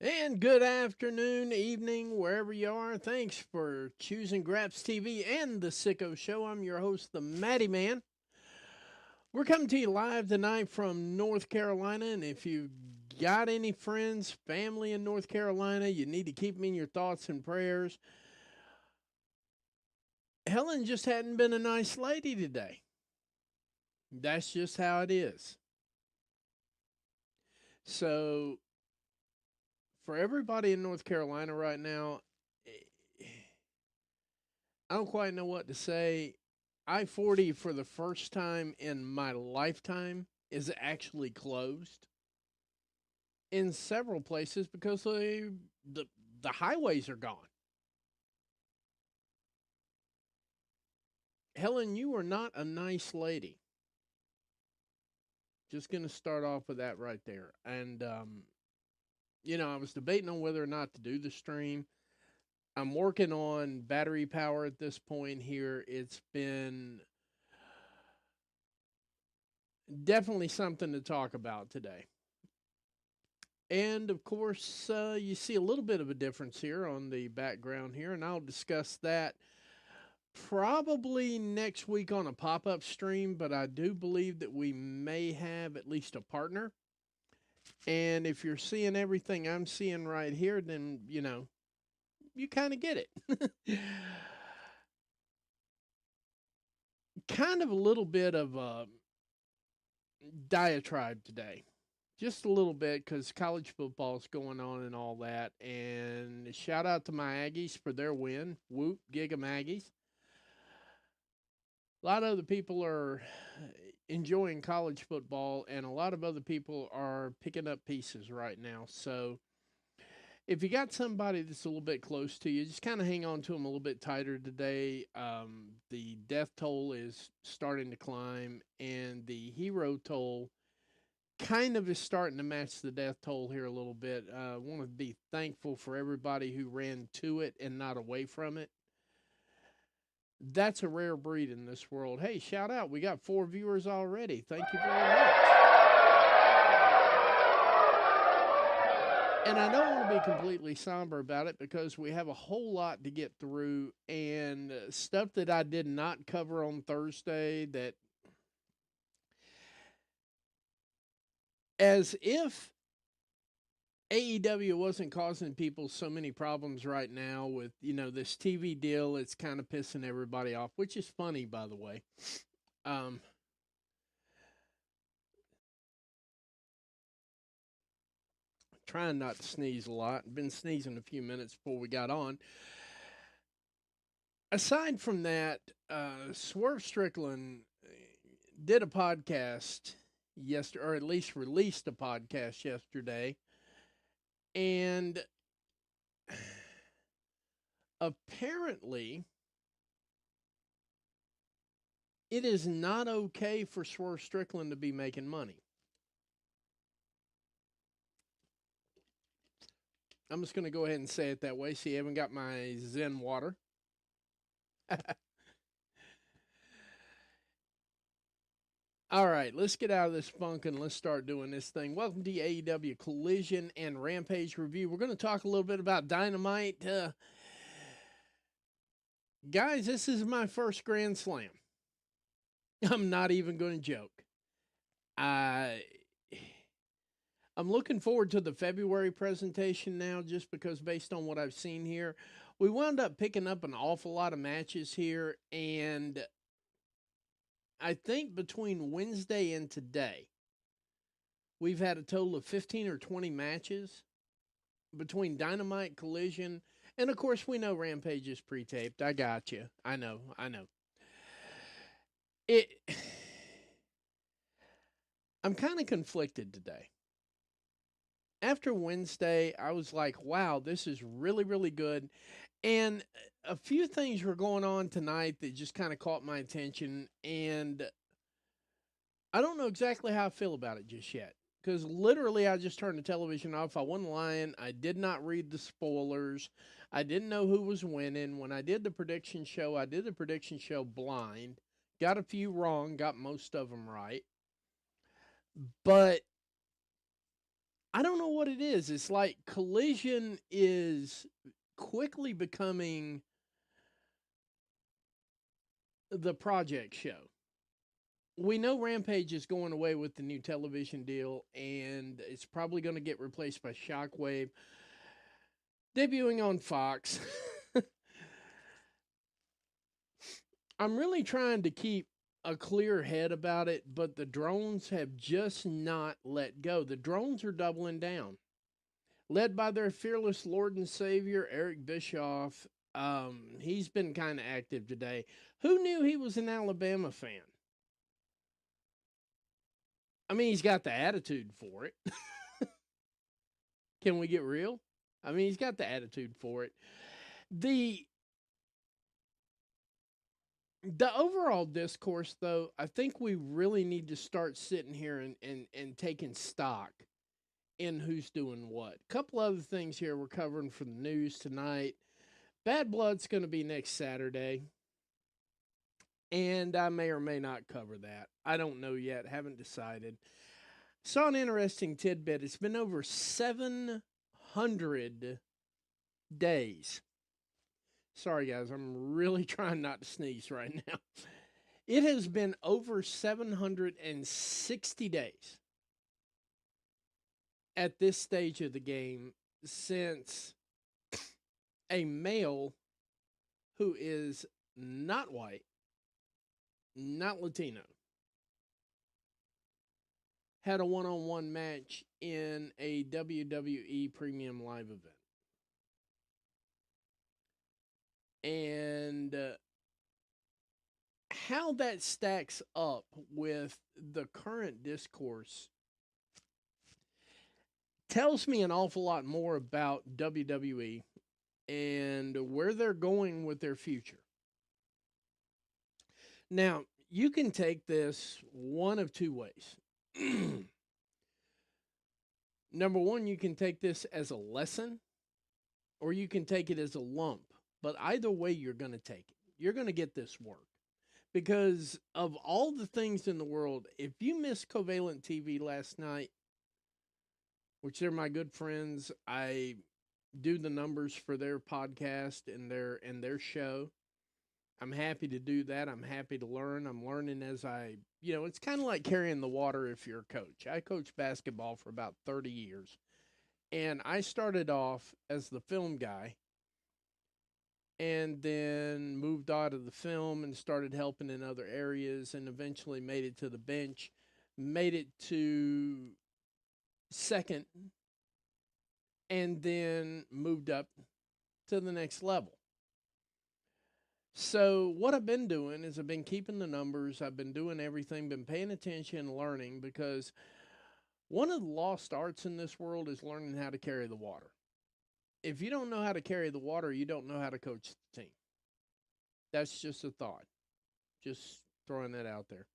And good afternoon, evening, wherever you are. Thanks for choosing Graps TV and the Sicko Show. I'm your host, the Matty Man. We're coming to you live tonight from North Carolina. And if you've got any friends, family in North Carolina, you need to keep them in your thoughts and prayers. Helen just hadn't been a nice lady today. That's just how it is. So, for everybody in North Carolina right now, I don't quite know what to say. I 40 for the first time in my lifetime is actually closed in several places because the highways are gone. Helen, you are not a nice lady. Just going to start off with that right there. And I was debating on whether or not to do the stream. I'm working on battery power at this point here. It's been definitely something to talk about today. And of course, you see a little bit of a difference here on the background here, and I'll discuss that probably next week on a pop up stream. But I do believe that we may have at least a partner. And if you're seeing everything I'm seeing right here, then, you kind of get it. Kind of a little bit of a diatribe today. Just a little bit because college football is going on and all that. And shout out to my Aggies for their win. Whoop, Giga Aggies. A lot of other people are enjoying college football, and a lot of other people are picking up pieces right now. So if you got somebody that's a little bit close to you, just kind of hang on to them a little bit tighter today. The death toll is starting to climb, and the hero toll kind of is starting to match the death toll here a little bit. I want to be thankful for everybody who ran to it and not away from it. That's a rare breed in this world. Hey, shout out. We got 4 viewers already. Thank you very much. And I don't want to be completely somber about it because we have a whole lot to get through and stuff that I did not cover on Thursday that, as if AEW wasn't causing people so many problems right now with, this TV deal. It's kind of pissing everybody off, which is funny, by the way. Um, Trying not to sneeze a lot. Been sneezing a few minutes before we got on. Aside from that, Swerve Strickland did a podcast yesterday, or at least released a podcast yesterday, and apparently it is not okay for Swerve Strickland to be making money. I'm just going to go ahead and say it that way. See, I haven't got my Zen water. All right, let's get out of this funk and let's start doing this thing. Welcome to the AEW Collision and Rampage review. We're going to talk a little bit about Dynamite. Guys, this is my first Grand Slam. I'm not even going to joke. I I'm looking forward to the February presentation now, just because based on what I've seen here, we wound up picking up an awful lot of matches here, and I think between Wednesday and today, we've had a total of 15 or 20 matches between Dynamite, Collision, and of course we know Rampage is pre-taped. I got you. I know. It. I'm kind of conflicted today. After Wednesday, I was like, wow, this is really, really good. And a few things were going on tonight that just kind of caught my attention. And I don't know exactly how I feel about it just yet. Because literally, I just turned the television off. I wasn't lying. I did not read the spoilers. I didn't know who was winning. When I did the prediction show, I did the prediction show blind. Got a few wrong, got most of them right. But I don't know what it is. It's like Collision is quickly becoming the project show. We know Rampage is going away with the new television deal, and it's probably going to get replaced by Shockwave, debuting on Fox. I'm really trying to keep a clear head about it, but the drones have just not let go. The drones are doubling down, led by their fearless Lord and Savior, Eric Bischoff. He's been kind of active today. Who knew he was an Alabama fan? I mean, he's got the attitude for it. Can we get real? I mean, he's got the attitude for it. The the overall discourse, though, I think we really need to start sitting here and taking stock in who's doing what. A couple other things here we're covering for the news tonight. Bad Blood's going to be next Saturday, and I may or may not cover that. I don't know yet. Haven't decided. Saw an interesting tidbit. It's been over 700 days. Sorry, guys. I'm really trying not to sneeze right now. It has been over 760 days at this stage of the game since a male who is not white, not Latino, had a one-on-one match in a WWE Premium Live event. And how that stacks up with the current discourse tells me an awful lot more about WWE and where they're going with their future. Now, you can take this one of two ways. Number one, you can take this as a lesson, or you can take it as a lump. But either way, you're going to take it. You're going to get this work. Because of all the things in the world, if you missed Covalent TV last night, which they're my good friends, I do the numbers for their podcast and their show. I'm happy to do that. I'm happy to learn. I'm learning as it's kind of like carrying the water if you're a coach. I coached basketball for about 30 years. And I started off as the film guy and then moved out of the film and started helping in other areas and eventually made it to the bench, made it to second, and then moved up to the next level. So what I've been doing is I've been keeping the numbers. I've been doing everything, been paying attention, learning, because one of the lost arts in this world is learning how to carry the water. If you don't know how to carry the water, you don't know how to coach the team. That's just a thought. Just throwing that out there.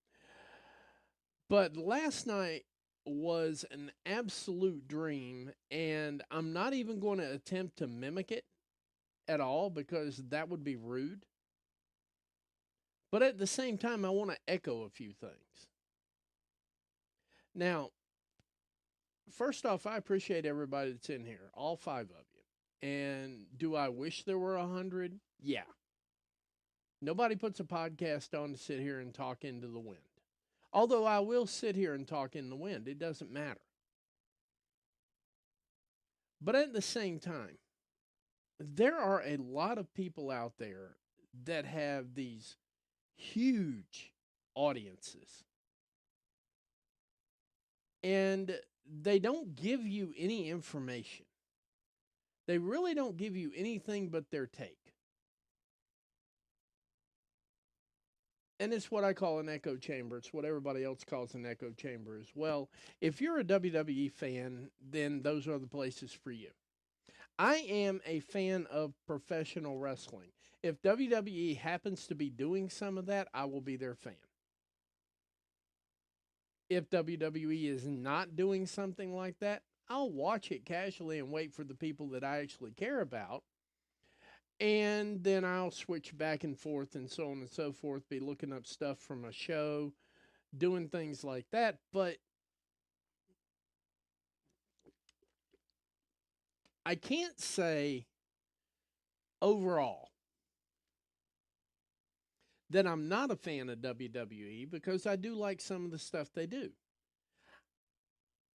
But last night was an absolute dream, and I'm not even going to attempt to mimic it at all because that would be rude. But at the same time, I want to echo a few things. Now, first off, I appreciate everybody that's in here, all five of you. And do I wish there were 100? Yeah. Nobody puts a podcast on to sit here and talk into the wind. Although I will sit here and talk in the wind, it doesn't matter. But at the same time, there are a lot of people out there that have these huge audiences. And they don't give you any information. They really don't give you anything but their take. And it's what I call an echo chamber. It's what everybody else calls an echo chamber as well. If you're a WWE fan, then those are the places for you. I am a fan of professional wrestling. If WWE happens to be doing some of that, I will be their fan. If WWE is not doing something like that, I'll watch it casually and wait for the people that I actually care about. And then I'll switch back and forth and so on and so forth, be looking up stuff from a show, doing things like that. But I can't say overall that I'm not a fan of WWE because I do like some of the stuff they do.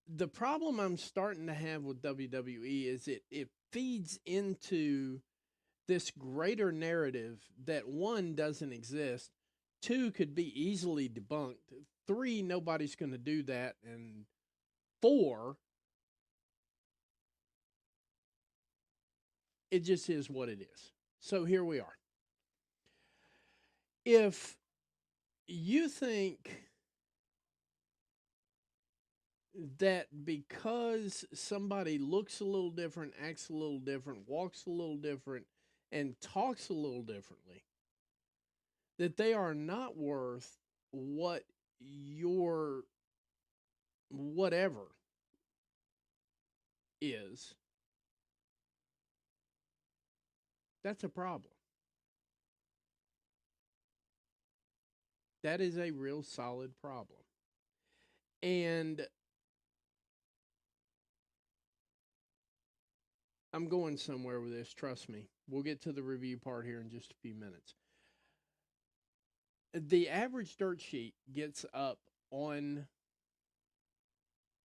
The problem I'm starting to have with WWE is it feeds into this greater narrative that one doesn't exist, two could be easily debunked, three nobody's going to do that, and four it just is what it is. So here we are. If you think that because somebody looks a little different, acts a little different, walks a little different, and talks a little differently, that they are not worth what your whatever is, that's a problem. That is a real solid problem. And I'm going somewhere with this, trust me. We'll get to the review part here in just a few minutes. The average dirt sheet gets up on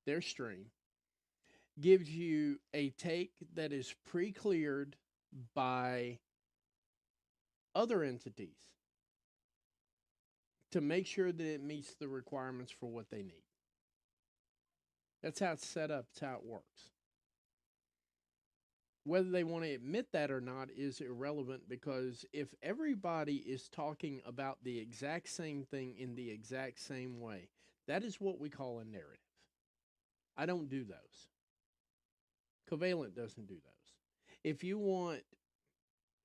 their stream, gives you a take that is pre cleared by other entities to make sure that it meets the requirements for what they need. That's how it's set up, that's how it works. Whether they want to admit that or not is irrelevant because if everybody is talking about the exact same thing in the exact same way, that is what we call a narrative. I don't do those. Covalent doesn't do those. If you want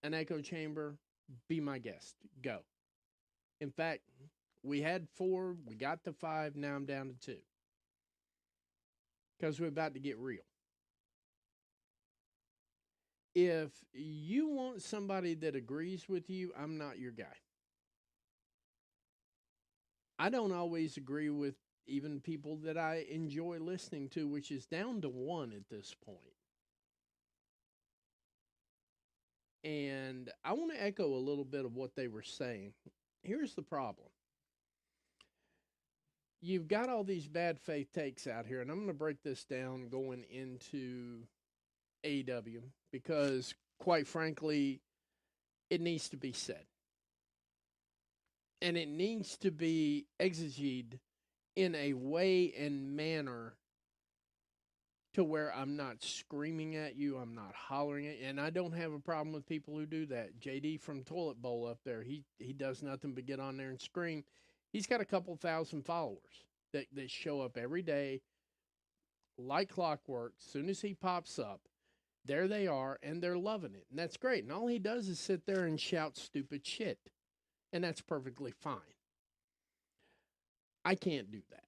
an echo chamber, be my guest. Go. In fact, we had 4, we got to 5, now I'm down to 2. Because we're about to get real. If you want somebody that agrees with you, I'm not your guy. I don't always agree with even people that I enjoy listening to, which is down to 1 at this point. And I want to echo a little bit of what they were saying. Here's the problem. You've got all these bad faith takes out here, and I'm going to break this down going into AEW because, quite frankly, it needs to be said. And it needs to be exegeted in a way and manner to where I'm not screaming at you, I'm not hollering at you, and I don't have a problem with people who do that. JD from Toilet Bowl up there, he does nothing but get on there and scream. He's got a couple thousand followers that show up every day like clockwork. As soon as he pops up, there they are, and they're loving it. And that's great. And all he does is sit there and shout stupid shit. And that's perfectly fine. I can't do that.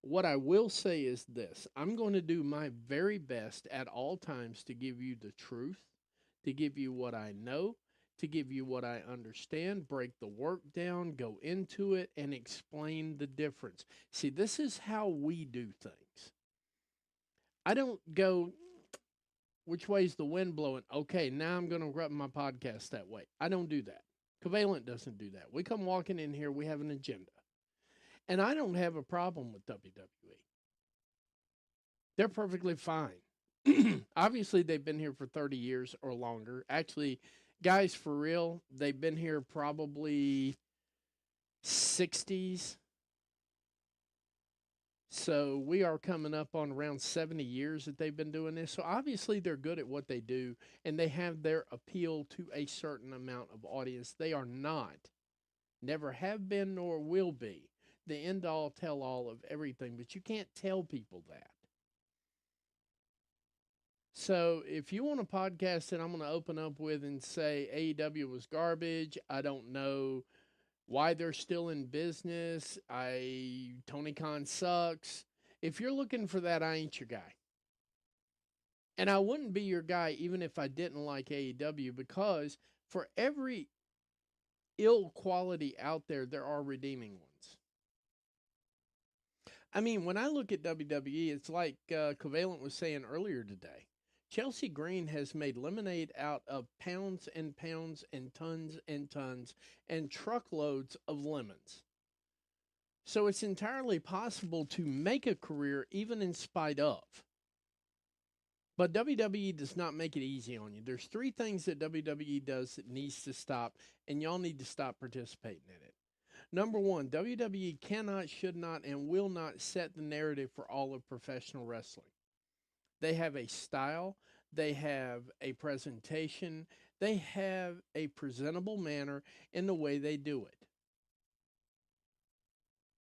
What I will say is this. I'm going to do my very best at all times to give you the truth, to give you what I know, to give you what I understand, break the work down, go into it, and explain the difference. See, this is how we do things. I don't go, which way's the wind blowing? Okay, now I'm going to run my podcast that way. I don't do that. Covalent doesn't do that. We come walking in here, we have an agenda. And I don't have a problem with WWE. They're perfectly fine. Obviously, they've been here for 30 years or longer. Actually, guys, for real, they've been here probably 60s. So we are coming up on around 70 years that they've been doing this. So obviously they're good at what they do and they have their appeal to a certain amount of audience. They are not, never have been, nor will be the end all tell all of everything, but you can't tell people that. So if you want a podcast that I'm going to open up with and say AEW was garbage, I don't know why they're still in business, Tony Khan sucks. If you're looking for that, I ain't your guy. And I wouldn't be your guy even if I didn't like AEW because for every ill quality out there, there are redeeming ones. I mean, when I look at WWE, it's like Covalent was saying earlier today. Chelsea Green has made lemonade out of pounds and pounds and tons and truckloads of lemons. So it's entirely possible to make a career even in spite of. But WWE does not make it easy on you. There's three things that WWE does that needs to stop, and y'all need to stop participating in it. Number one, WWE cannot, should not, and will not set the narrative for all of professional wrestling. They have a style, they have a presentation, they have a presentable manner in the way they do it.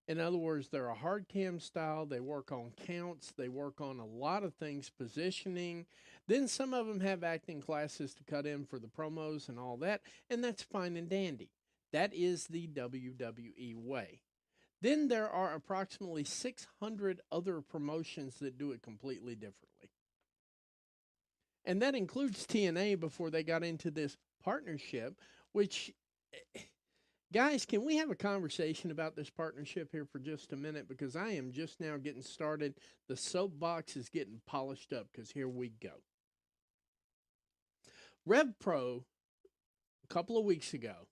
In other words, they're a hard cam style. They work on counts. They work on a lot of things, positioning. Then some of them have acting classes to cut in for the promos and all that, and that's fine and dandy. That is the WWE way. Then there are approximately 600 other promotions that do it completely differently. And that includes TNA before they got into this partnership, which, guys, can we have a conversation about this partnership here for just a minute? Because I am just now getting started. The soapbox is getting polished up because here we go. Rev Pro, a couple of weeks ago,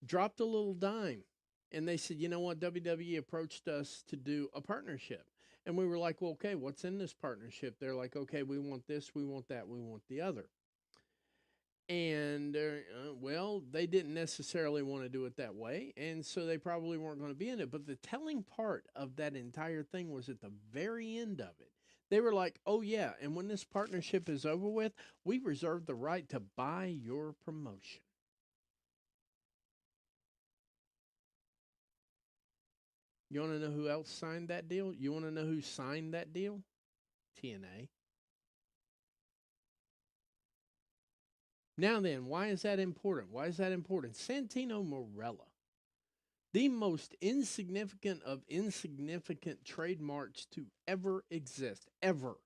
dropped a little dime. And they said, you know what, WWE approached us to do a partnership. And we were like, well, okay, what's in this partnership? They're like, okay, we want this, we want that, we want the other. And, well, they didn't necessarily want to do it that way. And so they probably weren't going to be in it. But the telling part of that entire thing was at the very end of it. They were like, oh, yeah, and when this partnership is over with, we reserve the right to buy your promotion. You want to know who else signed that deal? You want to know who signed that deal? TNA. Now then, why is that important? Why is that important? Santino Marella, the most insignificant of insignificant trademarks to ever exist, ever.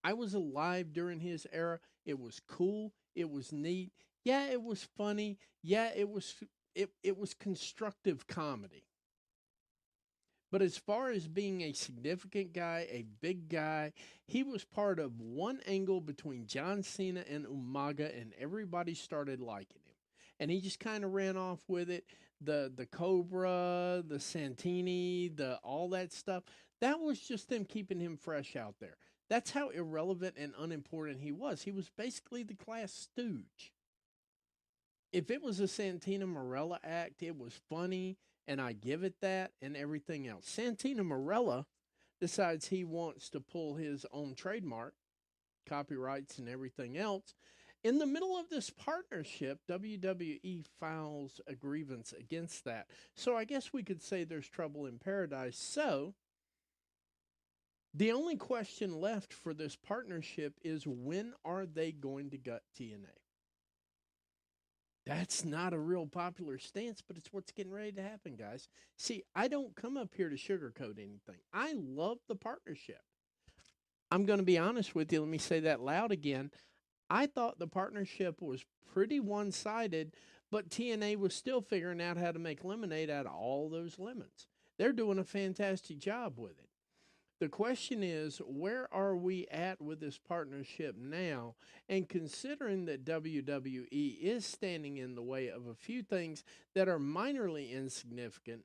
I was alive during his era. It was cool. It was neat. Yeah, it was funny. Yeah, it was constructive comedy. But as far as being a significant guy, a big guy, he was part of one angle between John Cena and Umaga, and everybody started liking him. And he just kind of ran off with it. The Cobra, the Santini, the all that stuff. That was just them keeping him fresh out there. That's how irrelevant and unimportant he was. He was basically the class stooge. If it was a Santino Marella act, it was funny, and I give it that and everything else. Santino Marella decides he wants to pull his own trademark, copyrights, and everything else. In the middle of this partnership, WWE files a grievance against that. So I guess we could say there's trouble in paradise. So the only question left for this partnership is, when are they going to gut TNA? That's not a real popular stance, but it's what's getting ready to happen, guys. See, I don't come up here to sugarcoat anything. I love the partnership. I'm going to be honest with you. Let me say that loud again. I thought the partnership was pretty one sided, but TNA was still figuring out how to make lemonade out of all those lemons. They're doing a fantastic job with it. The question is, where are we at with this partnership now? And considering that WWE is standing in the way of a few things that are minorly insignificant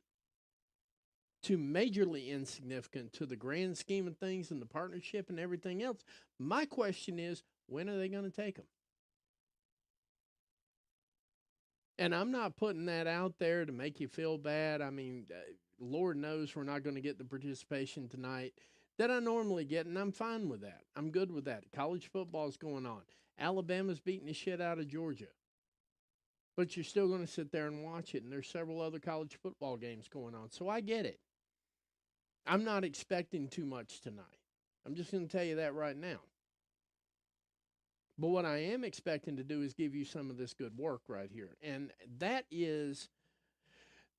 to majorly insignificant to the grand scheme of things and the partnership and everything else, my question is, when are they going to take them? And I'm not putting that out there to make you feel bad. I mean, Lord knows we're not going to get the participation tonight that I normally get, and I'm fine with that. I'm good with that. College football is going on. Alabama's beating the shit out of Georgia. But you're still going to sit there and watch it, and there's several other college football games going on. So I get it. I'm not expecting too much tonight. I'm just going to tell you that right now. But what I am expecting to do is give you some of this good work right here. And that is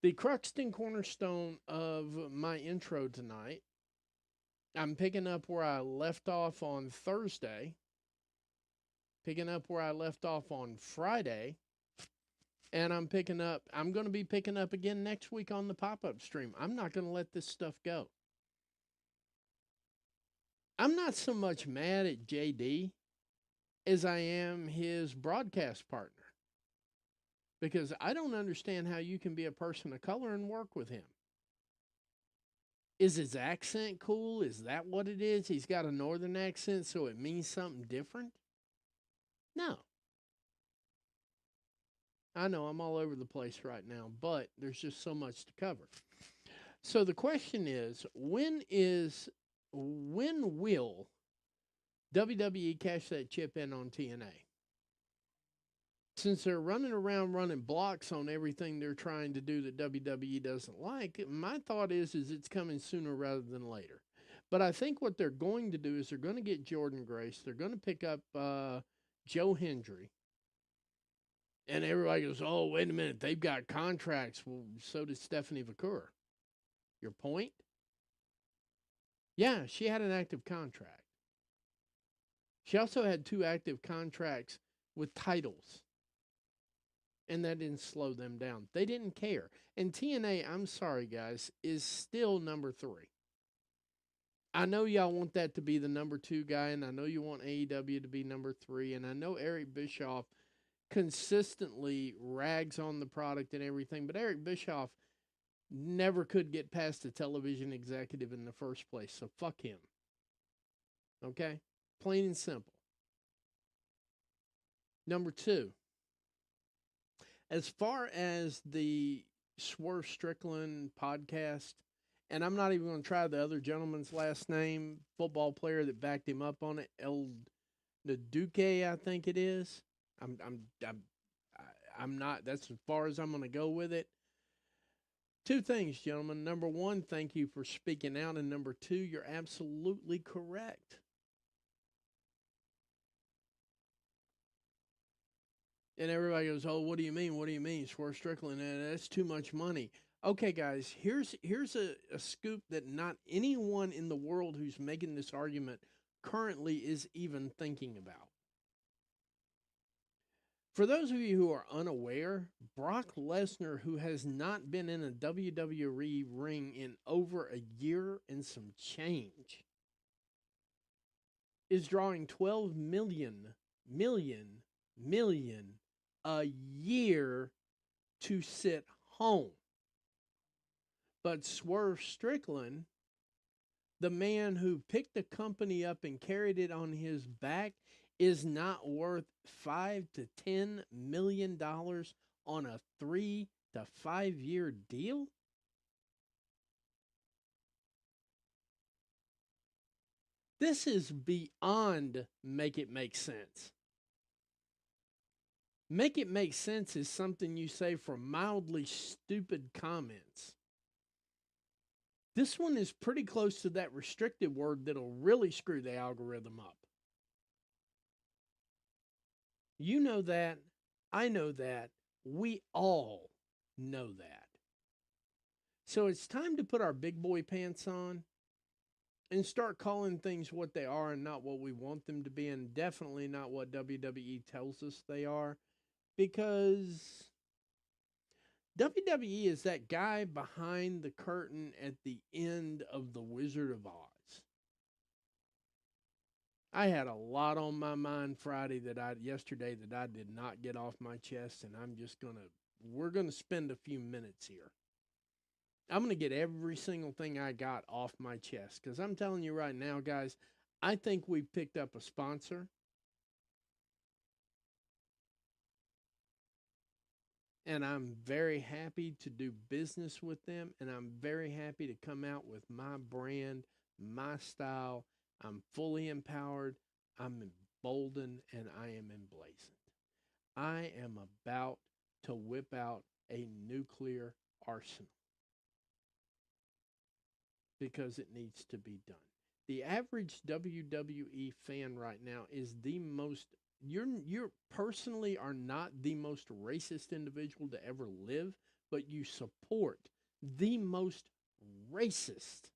the crux and cornerstone of my intro tonight. I'm picking up where I left off on Thursday, picking up where I left off on Friday, and I'm going to be picking up again next week on the pop-up stream. I'm not going to let this stuff go. I'm not so much mad at JD as I am his broadcast partner because I don't understand how you can be a person of color and work with him. Is his accent cool? Is that what it is? He's got a northern accent, so it means something different? No. I know I'm all over the place right now, but there's just so much to cover. So the question is, when will WWE cash that chip in on TNA? Since they're running around running blocks on everything they're trying to do that WWE doesn't like, my thought is it's coming sooner rather than later. But I think what they're going to do is they're going to get Jordan Grace. They're going to pick up Joe Hendry. And everybody goes, oh, wait a minute. They've got contracts. Well, so does Stephanie Vacour. Your point? Yeah, she had an active contract. She also had 2 active contracts with titles. And that didn't slow them down. They didn't care. And TNA, I'm sorry, guys, is still number 3. I know y'all want that to be the number 2 guy, and I know you want AEW to be number 3, and I know Eric Bischoff consistently rags on the product and everything, but Eric Bischoff never could get past a television executive in the first place, so fuck him. Okay? Plain and simple. Number 2, as far as the Swerve Strickland podcast, and I'm not even going to try the other gentleman's last name, football player that backed him up on it, El Duque, I think it is. I'm not. That's as far as I'm going to go with it. 2 things, gentlemen. Number 1, thank you for speaking out, and number 2, you're absolutely correct. And everybody goes, "Oh, what do you mean? What do you mean? Swerve Strickland? That's too much money." Okay, guys, here's a scoop that not anyone in the world who's making this argument currently is even thinking about. For those of you who are unaware, Brock Lesnar, who has not been in a WWE ring in over a year and some change, is drawing 12 million a year to sit home. But Swerve Strickland, the man who picked the company up and carried it on his back, is not worth $5 to $10 million on a 3 to 5 year deal? This is beyond make it make sense. Make it make sense is something you say for mildly stupid comments. This one is pretty close to that restricted word that'll really screw the algorithm up. You know that. I know that. We all know that. So it's time to put our big boy pants on and start calling things what they are and not what we want them to be, and definitely not what WWE tells us they are, because WWE is that guy behind the curtain at the end of The Wizard of Oz. I had a lot on my mind yesterday that I did not get off my chest, and we're gonna spend a few minutes here. I'm gonna get every single thing I got off my chest, because I'm telling you right now, guys, I think we've picked up a sponsor. And I'm very happy to do business with them, and I'm very happy to come out with my brand, my style. I'm fully empowered, I'm emboldened, and I am emblazoned. I am about to whip out a nuclear arsenal because it needs to be done. The average WWE fan right now is the most you're personally are not the most racist individual to ever live, but you support the most racist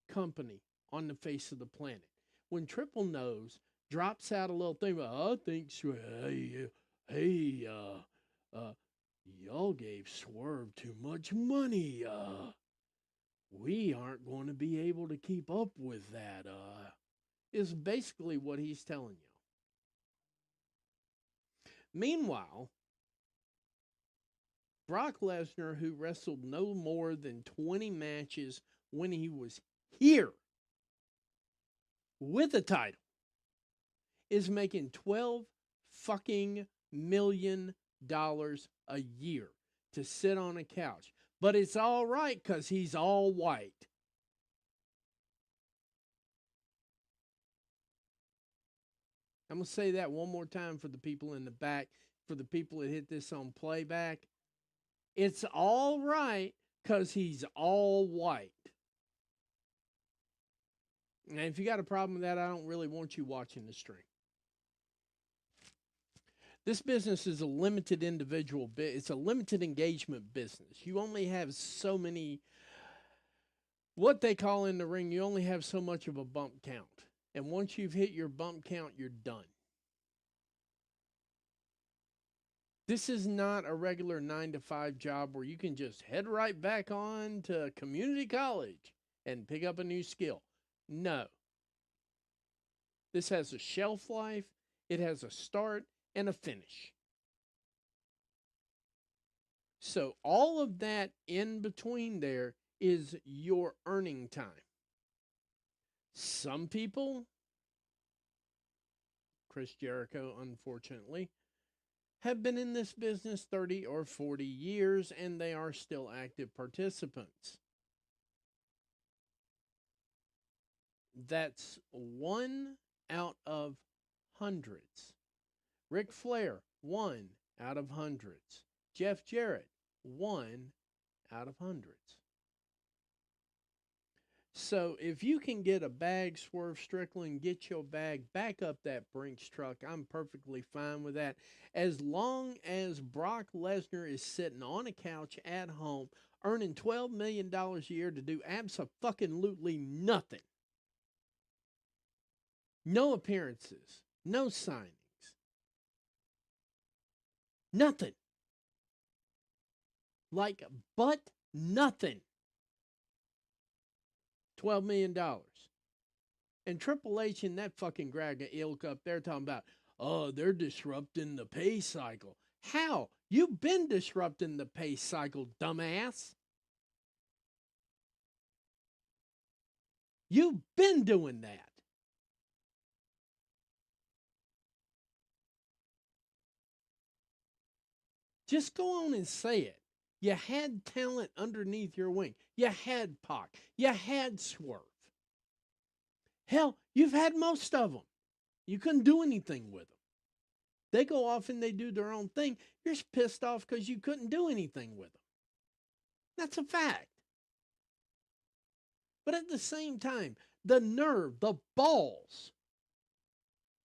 company on the face of the planet. When Triple Nose drops out a little thing about, I think, y'all gave Swerve too much money. we aren't going to be able to keep up with that, is basically what he's telling you. Meanwhile, Brock Lesnar, who wrestled no more than 20 matches when he was here with a title, is making $12 fucking million a year to sit on a couch. But it's all right because he's all white. I'm going to say that one more time for the people in the back, for the people that hit this on playback. It's all right because he's all white. And if you got a problem with that, I don't really want you watching the stream. This business is a limited individual, it's a limited engagement business. You only have so many, what they call in the ring, you only have so much of a bump count. And once you've hit your bump count, you're done. This is not a regular 9-to-5 job where you can just head right back on to community college and pick up a new skill. No. This has a shelf life, it has a start and a finish. So all of that in between there is your earning time. Some people, Chris Jericho, unfortunately, have been in this business 30 or 40 years, and they are still active participants. That's one out of hundreds. Ric Flair, one out of hundreds. Jeff Jarrett, one out of hundreds. So if you can get a bag, Swerve Strickland, get your bag, back up that Brinks truck, I'm perfectly fine with that. As long as Brock Lesnar is sitting on a couch at home, earning $12 million a year to do abso-fucking-lutely nothing. No appearances, no signings, nothing. Like, but nothing. $12 million. And Triple H and that fucking Graga ilk up there talking about, oh, they're disrupting the pay cycle. How? You've been disrupting the pay cycle, dumbass. You've been doing that. Just go on and say it. You had talent underneath your wing. You had Pac. You had Swerve. Hell, you've had most of them. You couldn't do anything with them. They go off and they do their own thing. You're just pissed off because you couldn't do anything with them. That's a fact. But at the same time, the nerve, the balls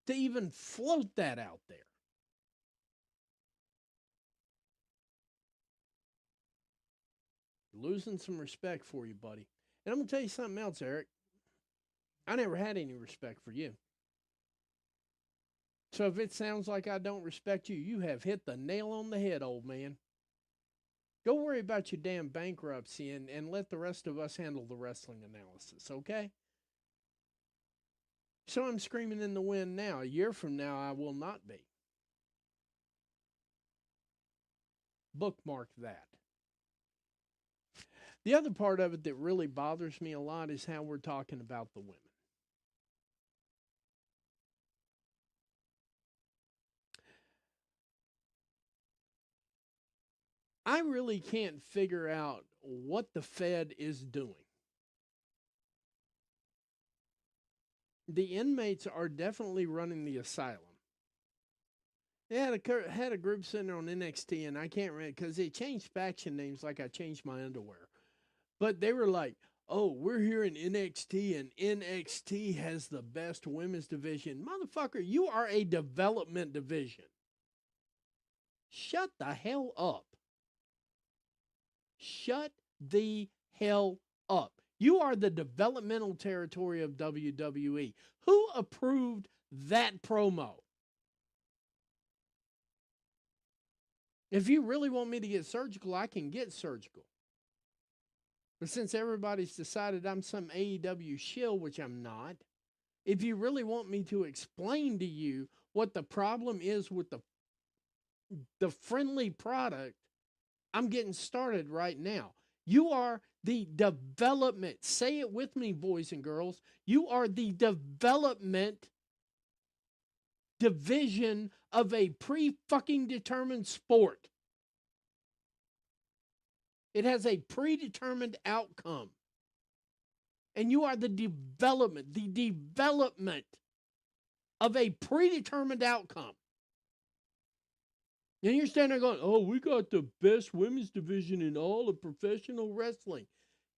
to even float that out there. Losing some respect for you, buddy. And I'm going to tell you something else, Eric. I never had any respect for you. So if it sounds like I don't respect you, you have hit the nail on the head, old man. Go worry about your damn bankruptcy and let the rest of us handle the wrestling analysis, okay? So I'm screaming in the wind now. A year from now, I will not be. Bookmark that. The other part of it that really bothers me a lot is how we're talking about the women. I really can't figure out what the Fed is doing. The inmates are definitely running the asylum. They had a group sitting on NXT, and I can't remember because they changed faction names like I changed my underwear. But they were like, oh, we're here in NXT, and NXT has the best women's division. Motherfucker, you are a development division. Shut the hell up. Shut the hell up. You are the developmental territory of WWE. Who approved that promo? If you really want me to get surgical, I can get surgical. But since everybody's decided I'm some AEW shill, which I'm not, if you really want me to explain to you what the problem is with the friendly product, I'm getting started right now. You are the development. Say it with me, boys and girls. You are the development division of a pre-fucking determined sport. It has a predetermined outcome. And you are the development of a predetermined outcome. And you're standing there going, oh, we got the best women's division in all of professional wrestling.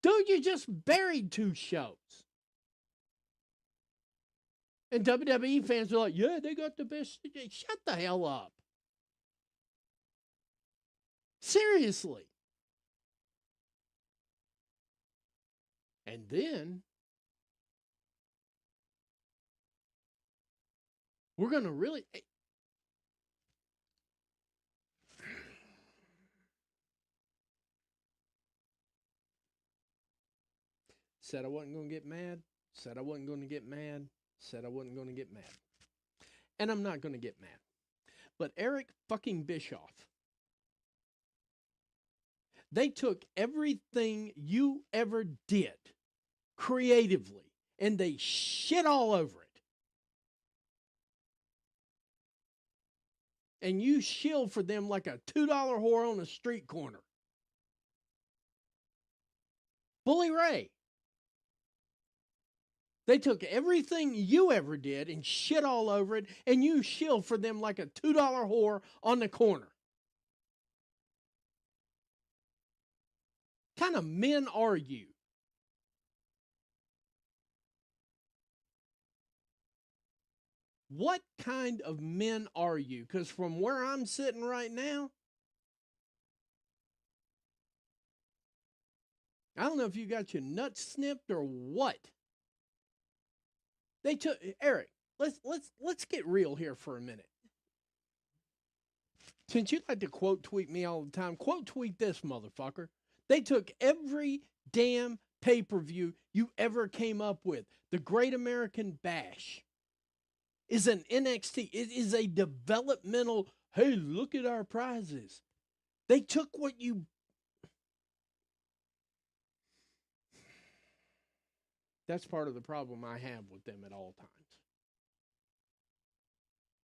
Dude, you just buried 2 shows. And WWE fans are like, yeah, they got the best. Shut the hell up. Seriously. And then we're going to really. Said I wasn't going to get mad. Said I wasn't going to get mad. Said I wasn't going to get mad. And I'm not going to get mad. But Eric fucking Bischoff, they took everything you ever did creatively and they shit all over it. And you shill for them like a $2 whore on a street corner. Bully Ray. They took everything you ever did and shit all over it, and you shill for them like a $2 whore on the corner. What kind of men are you? What kind of men are you? Because from where I'm sitting right now, I don't know if you got your nuts snipped or what. They took Eric. Let's get real here for a minute. Since you like to quote tweet me all the time, quote tweet this motherfucker. They took every damn pay-per-view you ever came up with. The Great American Bash is an NXT. It is a developmental, hey, look at our prizes. They took what you... That's part of the problem I have with them at all times.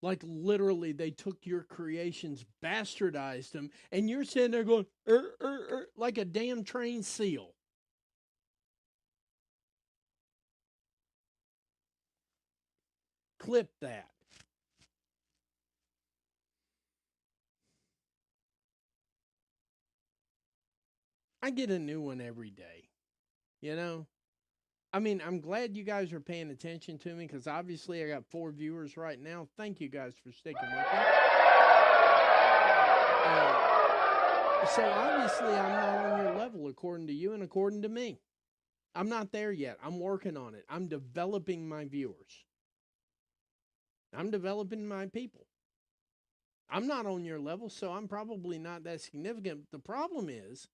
Like literally, they took your creations, bastardized them, and you're sitting there going, like a damn trained seal. Clip that. I get a new one every day, you know? I mean, I'm glad you guys are paying attention to me because obviously I got 4 viewers right now. Thank you guys for sticking with me. So obviously I'm not on your level according to you and according to me. I'm not there yet. I'm working on it. I'm developing my viewers. I'm developing my people. I'm not on your level, so I'm probably not that significant. The problem is,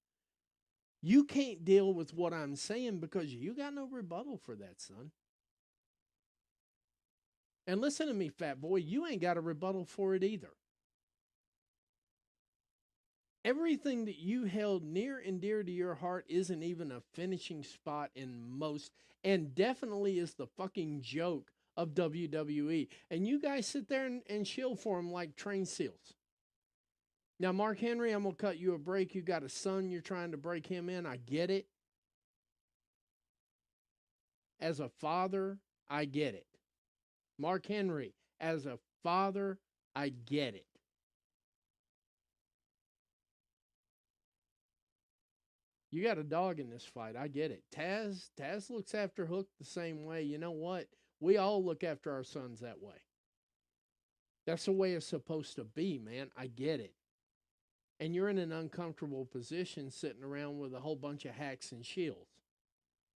you can't deal with what I'm saying because you got no rebuttal for that, son. And listen to me, fat boy, you ain't got a rebuttal for it either. Everything that you held near and dear to your heart isn't even a finishing spot in most, and definitely is the fucking joke of WWE. And you guys sit there and chill for them like trained seals. Now, Mark Henry, I'm going to cut you a break. You got a son, you're trying to break him in. I get it. As a father, I get it. Mark Henry, as a father, I get it. You got a dog in this fight. I get it. Taz looks after Hook the same way. You know what? We all look after our sons that way. That's the way it's supposed to be, man. I get it. And you're in an uncomfortable position sitting around with a whole bunch of hacks and shields.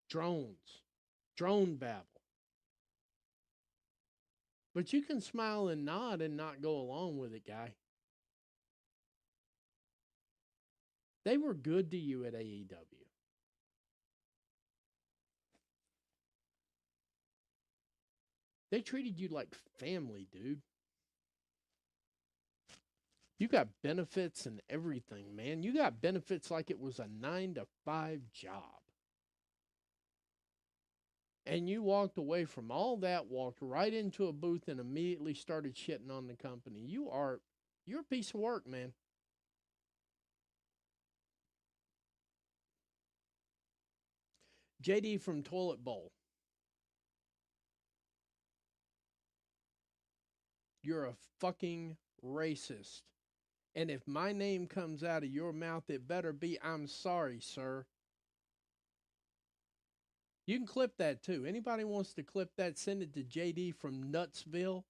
Drones. Drone babble. But you can smile and nod and not go along with it, guy. They were good to you at AEW. They treated you like family, dude. You got benefits and everything, man. You got benefits like it was a 9 to 5 job. And you walked away from all that, walked right into a booth, and immediately started shitting on the company. You're a piece of work, man. JD from Toilet Bowl. You're a fucking racist. And if my name comes out of your mouth, it better be, I'm sorry, sir. You can clip that too. Anybody wants to clip that, send it to JD from Nutsville.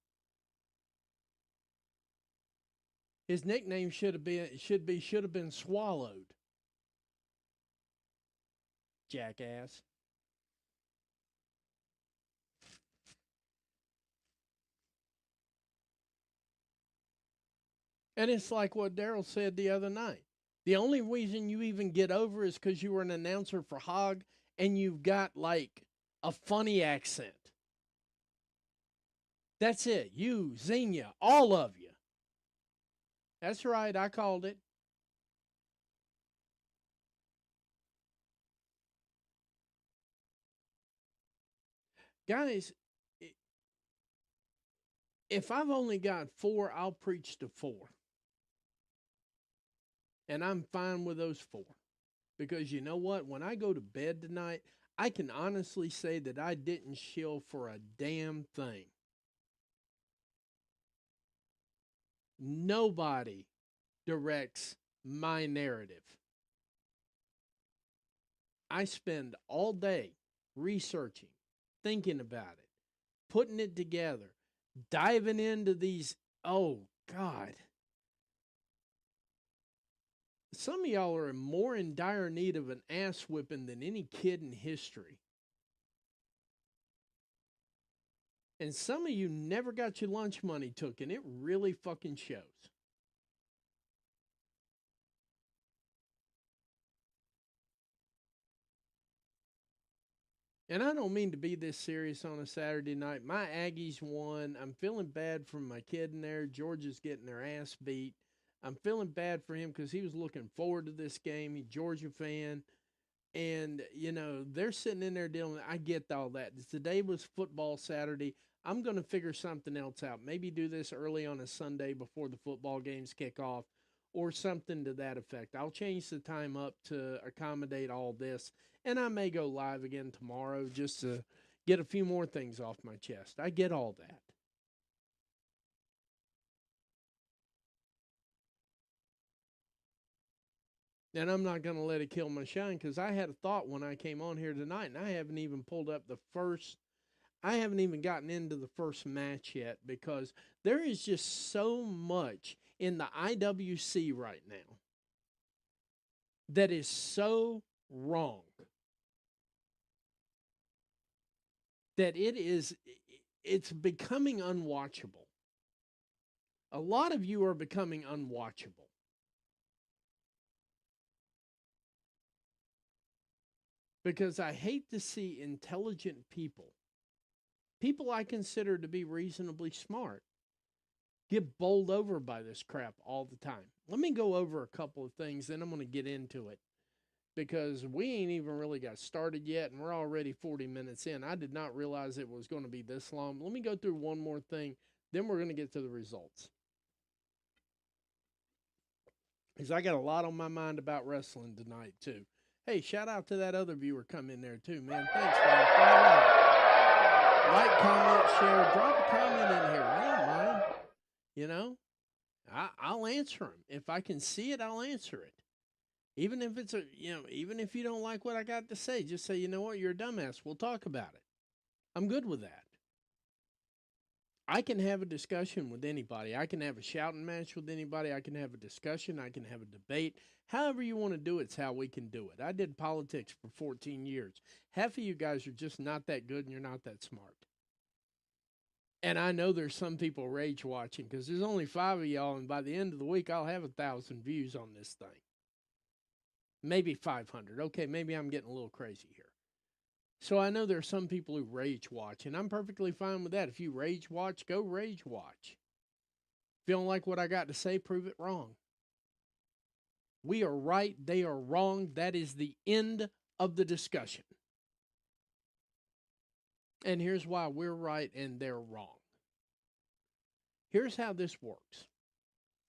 His nickname should have been Swallowed. Jackass. And it's like what Daryl said the other night. The only reason you even get over is because you were an announcer for Hog and you've got like a funny accent. That's it. You, Xenia, all of you. That's right. I called it. Guys, if I've only got 4, I'll preach to 4. And I'm fine with those 4. Because you know what? When I go to bed tonight, I can honestly say that I didn't shill for a damn thing. Nobody directs my narrative. I spend all day researching, thinking about it, putting it together, diving into these. Oh, God. Some of y'all are more in dire need of an ass whipping than any kid in history. And some of you never got your lunch money took, and it really fucking shows. And I don't mean to be this serious on a Saturday night. My Aggies won. I'm feeling bad for my kid in there. Georgia's getting their ass beat. I'm feeling bad for him because he was looking forward to this game. He's a Georgia fan. And, you know, they're sitting in there dealing with, I get all that. Today was football Saturday. I'm going to figure something else out. Maybe do this early on a Sunday before the football games kick off or something to that effect. I'll change the time up to accommodate all this. And I may go live again tomorrow just to get a few more things off my chest. I get all that. And I'm not going to let it kill my shine because I had a thought when I came on here tonight, and I haven't even pulled up I haven't even gotten into the first match yet because there is just so much in the IWC right now that is so wrong that it's becoming unwatchable. A lot of you are becoming unwatchable. Because I hate to see intelligent people I consider to be reasonably smart, get bowled over by this crap all the time. Let me go over a couple of things, then I'm going to get into it. Because we ain't even really got started yet, and we're already 40 minutes in. I did not realize it was going to be this long. Let me go through one more thing, then we're going to get to the results. Because I got a lot on my mind about wrestling tonight, too. Hey, shout out to that other viewer come in there, too, man. Thanks, man. Like, comment, share. Drop a comment in here. I don't mind. You know, I'll answer them. If I can see it, I'll answer it. Even if it's even if you don't like what I got to say, just say, you know what, you're a dumbass. We'll talk about it. I'm good with that. I can have a discussion with anybody. I can have a shouting match with anybody. I can have a discussion. I can have a debate. However you want to do it's how we can do it. I did politics for 14 years. Half of you guys are just not that good and you're not that smart. And I know there's some people rage watching because there's only 5 of y'all, and by the end of the week, I'll have 1,000 views on this thing. Maybe 500. Okay, maybe I'm getting a little crazy here. So I know there are some people who rage watch, and I'm perfectly fine with that. If you rage watch, go rage watch. If you don't like what I got to say, prove it wrong. We are right, they are wrong. That is the end of the discussion. And here's why we're right and they're wrong. Here's how this works.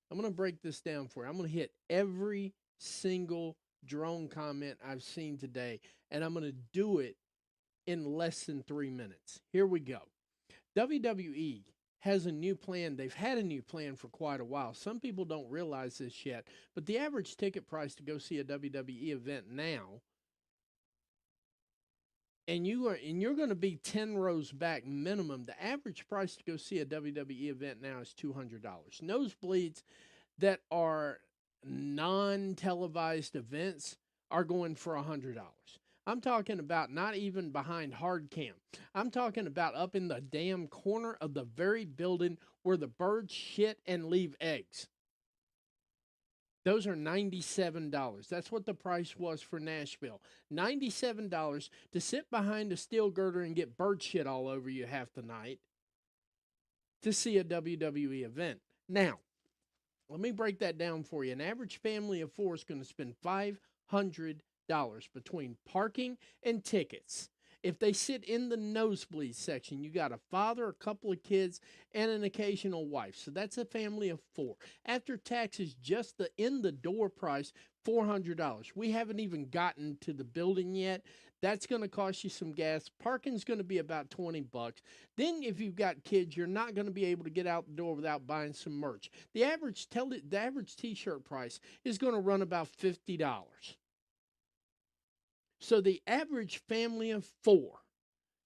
I'm going to break this down for you. I'm going to hit every single drone comment I've seen today, and I'm going to do it in less than 3 minutes. Here we go. WWE has a new plan. They've had a new plan for quite a while. Some people don't realize this yet, but the average ticket price to go see a WWE event now, and you're going to be 10 rows back minimum. The average price to go see a WWE event now is $200. Nosebleeds that are non-televised events are going for $100. I'm talking about not even behind hard cam. I'm talking about up in the damn corner of the very building where the birds shit and leave eggs. Those are $97. That's what the price was for Nashville. $97 to sit behind a steel girder and get bird shit all over you half the night to see a WWE event. Now, let me break that down for you. An average family of four is going to spend $500 between parking and tickets. If they sit in the nosebleed section, you got a father, a couple of kids, and an occasional wife. So that's a family of four. After taxes, just the in-the-door price, $400. We haven't even gotten to the building yet. That's going to cost you some gas. Parking's going to be about $20. Then if you've got kids, you're not going to be able to get out the door without buying some merch. The average t-shirt price is going to run about $50. So the average family of four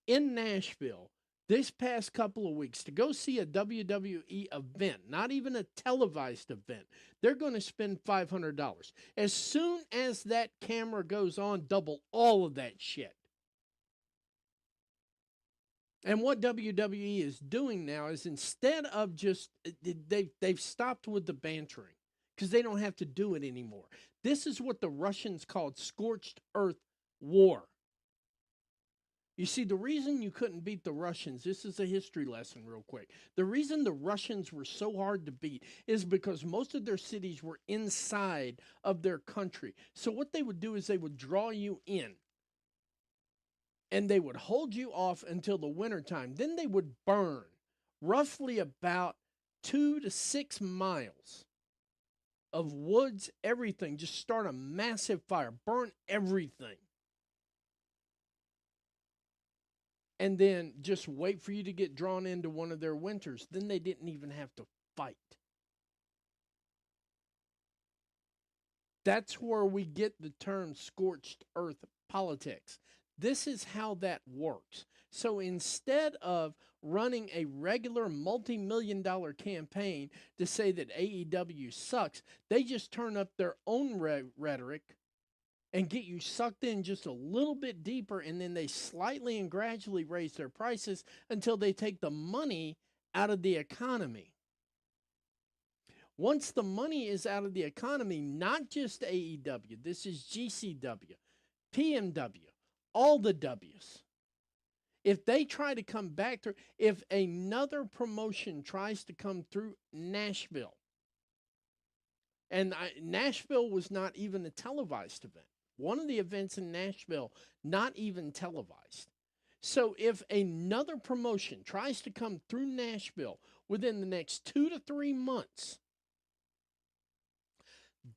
in Nashville this past couple of weeks to go see a WWE event, not even a televised event, they're going to spend $500. As soon as that camera goes on, double all of that shit. And what WWE is doing now is instead of just, they've stopped with the bantering because they don't have to do it anymore. This is what the Russians called scorched earth war. You see, the reason you couldn't beat the Russians, this is a history lesson real quick. The reason the Russians were so hard to beat is because most of their cities were inside of their country. So what they would do is they would draw you in and they would hold you off until the wintertime. Then they would burn roughly about 2 to 6 miles of woods, everything, just start a massive fire, burn everything. And then just wait for you to get drawn into one of their winters. Then they didn't even have to fight. That's where we get the term scorched earth politics. This is how that works. So instead of running a regular multi-million-dollar campaign to say that AEW sucks, they just turn up their own rhetoric and get you sucked in just a little bit deeper, and then they slightly and gradually raise their prices until they take the money out of the economy. Once the money is out of the economy, not just AEW, this is GCW, PMW, all the W's. If they try to come back through, if another promotion tries to come through Nashville, and Nashville was not even a televised event. One of the events in Nashville, not even televised. So if another promotion tries to come through Nashville within the next 2 to 3 months,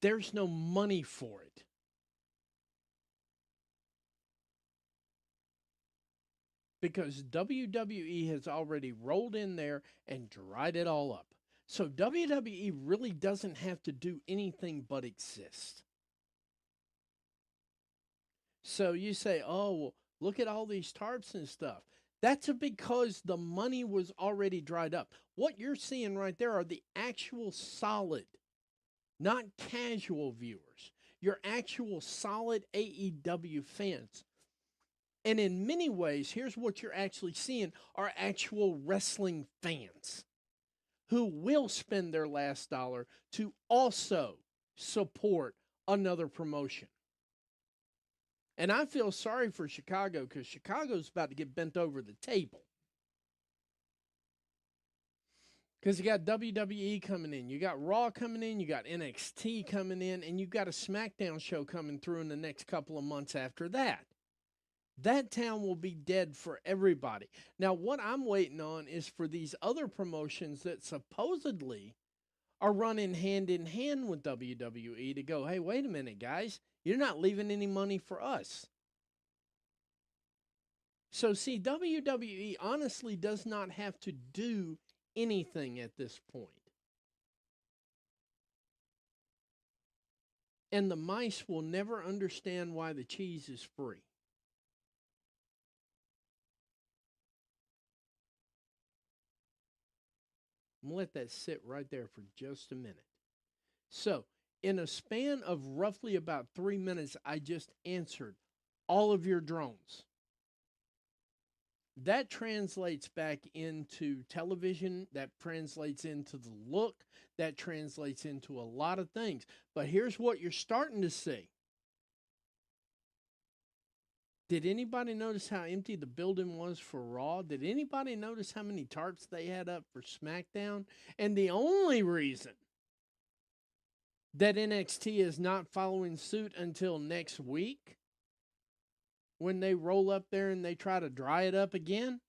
there's no money for it. Because WWE has already rolled in there and dried it all up. So WWE really doesn't have to do anything but exist. So you say, oh, well, look at all these tarps and stuff. That's because the money was already dried up. What you're seeing right there are the actual solid, not casual viewers, your actual solid AEW fans. And in many ways, here's what you're actually seeing are actual wrestling fans who will spend their last dollar to also support another promotion. And I feel sorry for Chicago because Chicago's about to get bent over the table. Because you got WWE coming in, you got Raw coming in, you got NXT coming in, and you got a SmackDown show coming through in the next couple of months after that. That town will be dead for everybody. Now, what I'm waiting on is for these other promotions that supposedly are running hand in hand with WWE to go, hey, wait a minute, guys, you're not leaving any money for us. So, see, WWE honestly does not have to do anything at this point. And the mice will never understand why the cheese is free. I'm going to let that sit right there for just a minute. So, in a span of roughly about 3 minutes, I just answered all of your drones. That translates back into television, that translates into the look, that translates into a lot of things. But here's what you're starting to see. Did anybody notice how empty the building was for Raw? Did anybody notice how many tarps they had up for SmackDown? And the only reason that NXT is not following suit until next week, when they roll up there and they try to dry it up again,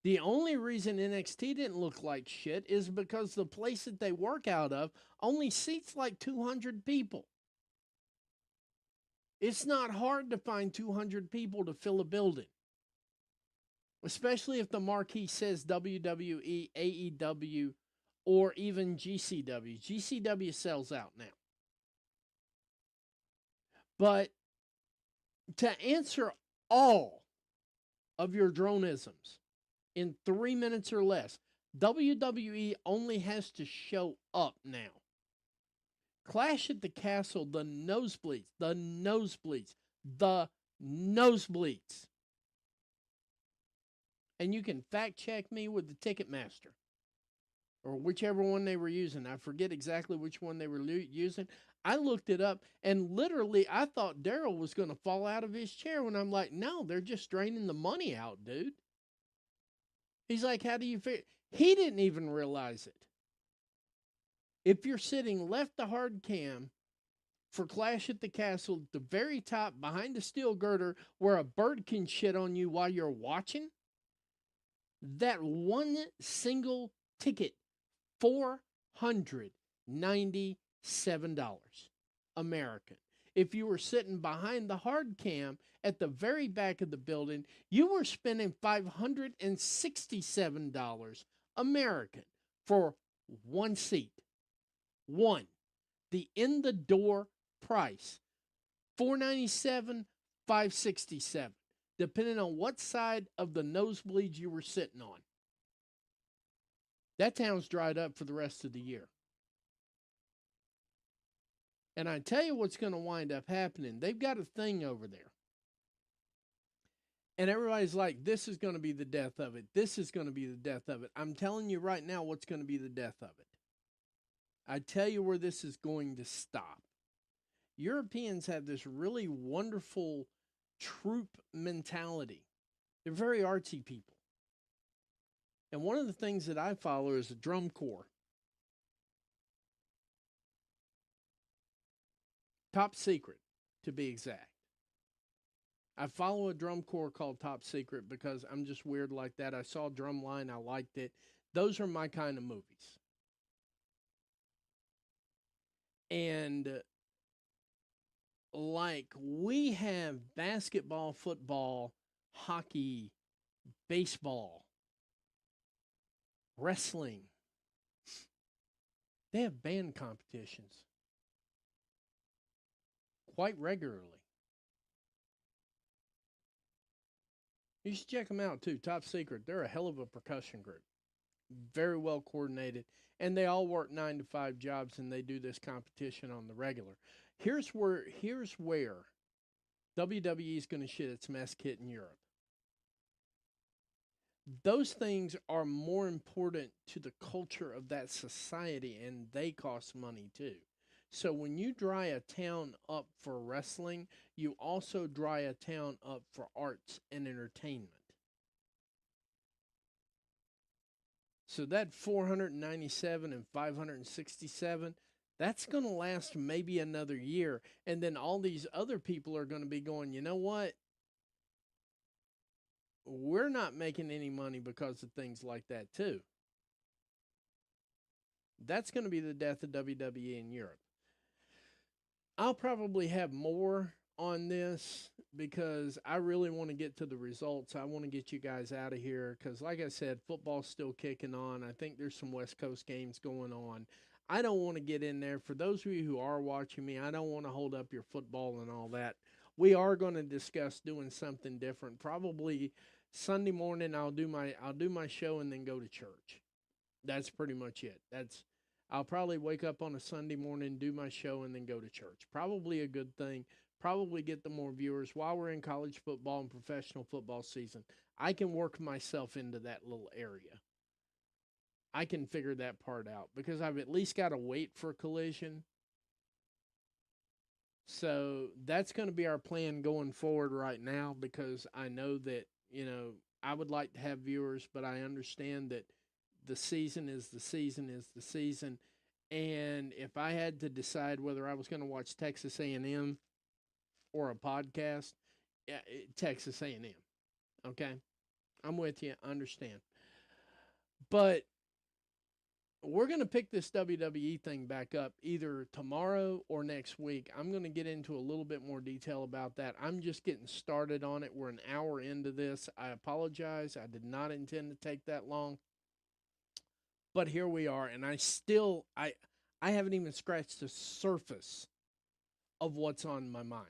the only reason NXT didn't look like shit is because the place that they work out of only seats like 200 people. It's not hard to find 200 people to fill a building, especially if the marquee says WWE, AEW, or even GCW. GCW sells out now. But to answer all of your dronisms in 3 minutes or less, WWE only has to show up now. Clash at the Castle, the nosebleeds, the nosebleeds, the nosebleeds. And you can fact check me with the Ticketmaster or whichever one they were using. I forget exactly which one they were using. I looked it up, and literally I thought Daryl was going to fall out of his chair when I'm like, no, they're just draining the money out, dude. He's like, how do you figure? He didn't even realize it. If you're sitting left to hard cam for Clash at the Castle, at the very top behind the steel girder where a bird can shit on you while you're watching, that one single ticket, $497 American. If you were sitting behind the hard cam at the very back of the building, you were spending $567 American for one seat. One. The in the door price, $497, $567, depending on what side of the nosebleeds you were sitting on. That town's dried up for the rest of the year. And I tell you what's going to wind up happening. They've got a thing over there. And everybody's like, this is going to be the death of it. This is going to be the death of it. I'm telling you right now what's going to be the death of it. I tell you where this is going to stop. Europeans have this really wonderful troop mentality. They're very artsy people. And one of the things that I follow is a drum corps. Top Secret, to be exact. I follow a drum corps called Top Secret because I'm just weird like that. I saw Drumline, I liked it. Those are my kind of movies. And like we have basketball, football, hockey, baseball, wrestling. They have band competitions quite regularly. You should check them out too. Top Secret. They're a hell of a percussion group. Very well coordinated. And they all work 9 to 5 jobs and they do this competition on the regular. Here's where WWE is going to shit its mess kit in Europe. Those things are more important to the culture of that society and they cost money too. So when you dry a town up for wrestling, you also dry a town up for arts and entertainment. So that 497 and 567, that's going to last maybe another year. And then all these other people are going to be going, you know what? We're not making any money because of things like that, too. That's going to be the death of WWE in Europe. I'll probably have more on this because I really want to get to the results. I want to get you guys out of here because, like I said, football's still kicking on. I think there's some West Coast games going on. I don't want to get in there. For those of you who are watching me, I don't want to hold up your football and all that. We are going to discuss doing something different. Probably Sunday morning I'll do my show and then go to church. That's pretty much it. I'll probably wake up on a Sunday morning, do my show, and then go to church. Probably a good thing. Probably get the more viewers while we're in college football and professional football season. I can work myself into that little area. I can figure that part out because I've at least got to wait for collision. So that's going to be our plan going forward right now because I know that, I would like to have viewers, but I understand that the season is the season is the season. And if I had to decide whether I was going to watch Texas A&M or a podcast, yeah, Texas A&M. Okay, I'm with you. I understand, but we're going to pick this WWE thing back up either tomorrow or next week. I'm going to get into a little bit more detail about that. I'm just getting started on it. We're an hour into this. I apologize. I did not intend to take that long. But here we are, and I haven't even scratched the surface of what's on my mind.